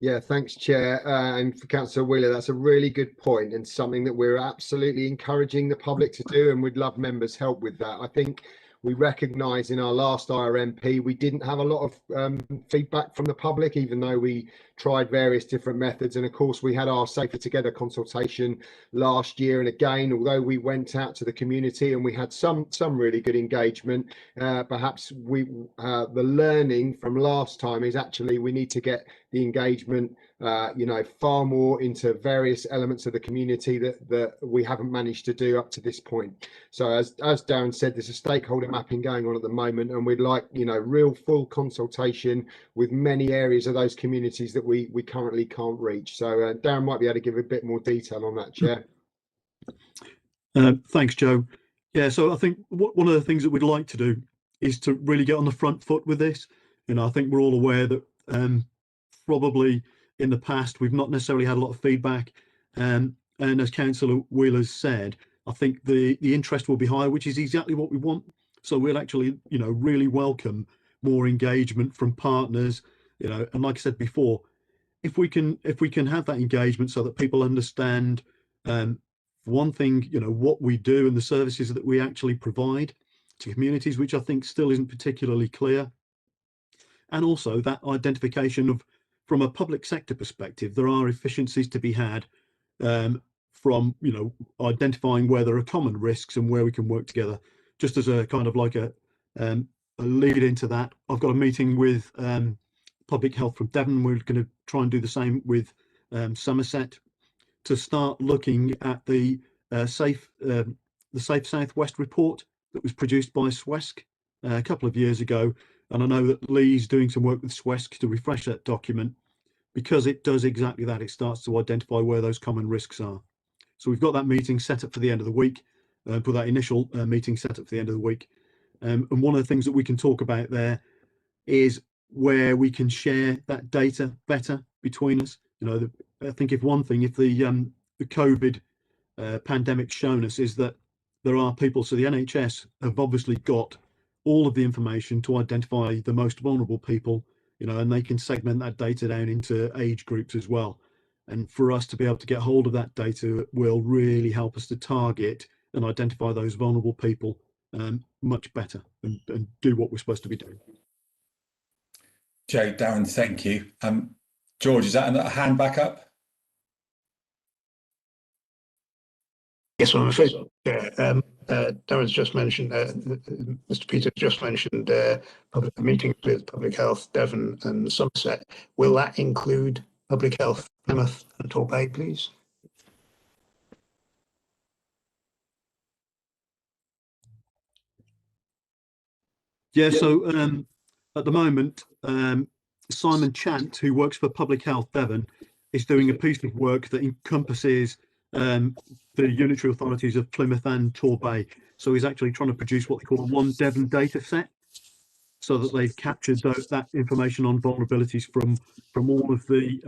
Yeah, thanks, Chair. And for Councillor Wheeler, that's a really good point and something that we're absolutely encouraging the public to do, and we'd love members' help with that. I think we recognise in our last IRMP we didn't have a lot of feedback from the public, even though we tried various different methods. And of course, we had our Safer Together consultation last year, and again, although we went out to the community and we had some really good engagement, perhaps the learning from last time is actually we need to get the engagement far more into various elements of the community that we haven't managed to do up to this point. So as Darren said, there's a stakeholder mapping going on at the moment, and we'd like real full consultation with many areas of those communities that we currently can't reach. So Darren might be able to give a bit more detail on that, Chair. Thanks, Joe. Yeah, so I think one of the things that we'd like to do is to really get on the front foot with this. I think we're all aware that probably in the past we've not necessarily had a lot of feedback, and as Councillor Wheeler's said, I think the interest will be high, which is exactly what we want. So we'll actually really welcome more engagement from partners, and like I said before, if we can have that engagement so that people understand one thing, what we do and the services that we actually provide to communities, which I think still isn't particularly clear. And also that identification of, from a public sector perspective, there are efficiencies to be had from identifying where there are common risks and where we can work together. Just as a kind of like a lead into that, I've got a meeting with Public Health from Devon. We're going to try and do the same with Somerset to start looking at the Safe Southwest report that was produced by SWESC a couple of years ago. And I know that Lee's doing some work with SWESC to refresh that document, because it does exactly that. It starts to identify where those common risks are. So we've got that meeting set up for the end of the week, for that initial meeting set up for the end of the week. And one of the things that we can talk about there is where we can share that data better between us. I think if the COVID pandemic's shown us is that there are people, so the NHS have obviously got all of the information to identify the most vulnerable people, and they can segment that data down into age groups as well. And for us to be able to get hold of that data will really help us to target and identify those vulnerable people much better and do what we're supposed to be doing. Joe, Darren, thank you. George, is that a hand back up? Yes, well, I'm afraid Darren's just mentioned, Mr. Peter just mentioned public meetings with Public Health Devon and Somerset. Will that include Public Health Plymouth and Torbay, please? Yeah, so at the moment, Simon Chant, who works for Public Health Devon, is doing a piece of work that encompasses the unitary authorities of Plymouth and Torbay. So he's actually trying to produce what they call a one Devon data set, so that they've captured that information on vulnerabilities from all of the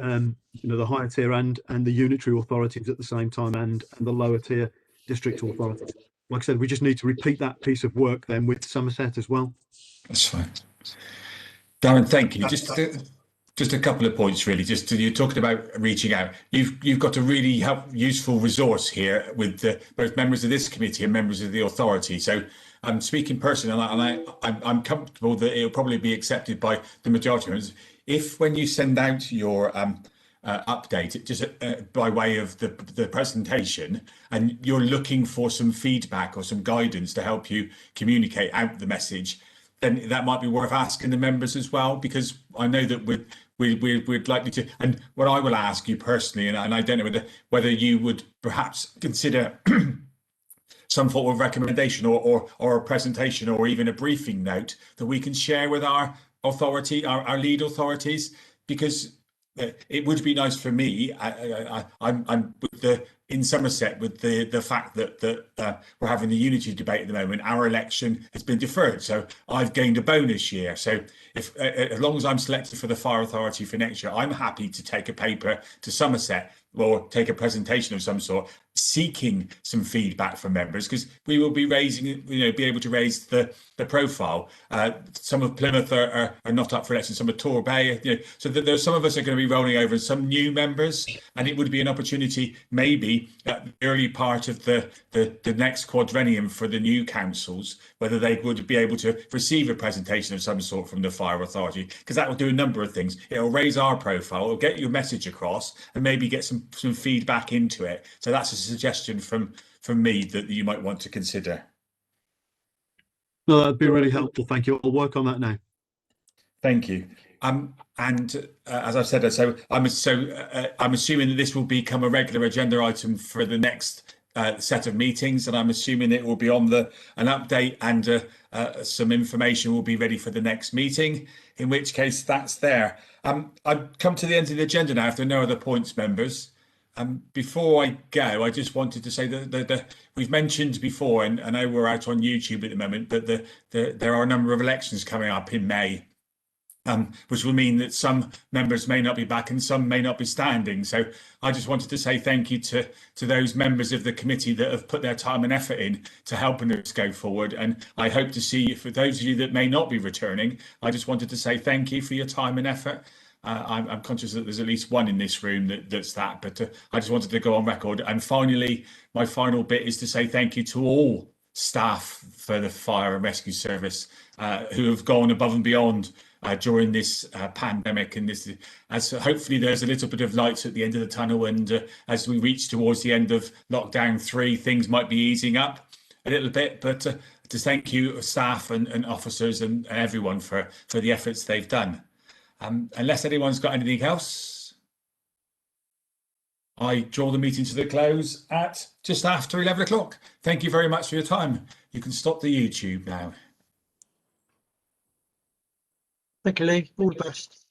the higher tier and the unitary authorities at the same time, and the lower tier district authorities. Like I said, we just need to repeat that piece of work then with Somerset as well. That's fine. Darren, thank you. Just a couple of points, really. You're talking about reaching out. You've got a really useful resource here with both members of this committee and members of the authority. So I'm speaking personally, and I'm comfortable that it'll probably be accepted by the majority of us. If when you send out your update, just by way of the presentation, and you're looking for some feedback or some guidance to help you communicate out the message, then that might be worth asking the members as well, because I know that we'd likely to. And what I will ask you personally, and I don't know whether you would perhaps consider some form of recommendation or a presentation or even a briefing note that we can share with our authority, our lead authorities, because it would be nice for me. I'm with in Somerset, with the fact that we're having the unity debate at the moment, our election has been deferred. So I've gained a bonus year. So if as long as I'm selected for the Fire Authority for next year, I'm happy to take a paper to Somerset or take a presentation of some sort, seeking some feedback from members, because we will be raising, be able to raise the profile. Some of Plymouth are not up for election, some of Torbay, so there's some of us are going to be rolling over, and some new members, and it would be an opportunity maybe at the early part of the next quadrennium for the new councils, whether they would be able to receive a presentation of some sort from the Fire Authority, because that will do a number of things. It'll raise our profile, it'll get your message across, and maybe get some feedback into it. So that's a suggestion from me that you might want to consider. No, that'd be really helpful. Thank you. I'll work on that now. Thank you. And as I've said, so I'm assuming that this will become a regular agenda item for the next set of meetings, and I'm assuming it will be on an update, and some information will be ready for the next meeting, in which case that's there. I've come to the end of the agenda now, if there are no other points, members. Before I go, I just wanted to say that we've mentioned before, and I know we're out on YouTube at the moment, but there are a number of elections coming up in May, which will mean that some members may not be back and some may not be standing. So I just wanted to say thank you to those members of the committee that have put their time and effort in to helping us go forward. And I hope to see, for those of you that may not be returning, I just wanted to say thank you for your time and effort. I'm conscious that there's at least one in this room that's that, but I just wanted to go on record. And finally, my final bit is to say thank you to all staff for the Fire and Rescue Service who have gone above and beyond during this pandemic, and this, as hopefully there's a little bit of light at the end of the tunnel, and as we reach towards the end of lockdown 3, things might be easing up a little bit, but to thank you staff and officers and everyone for the efforts they've done. Unless anyone's got anything else, I draw the meeting to the close at just after 11 o'clock. Thank you very much for your time. You can stop the YouTube now. Thank you, Lee. All the best.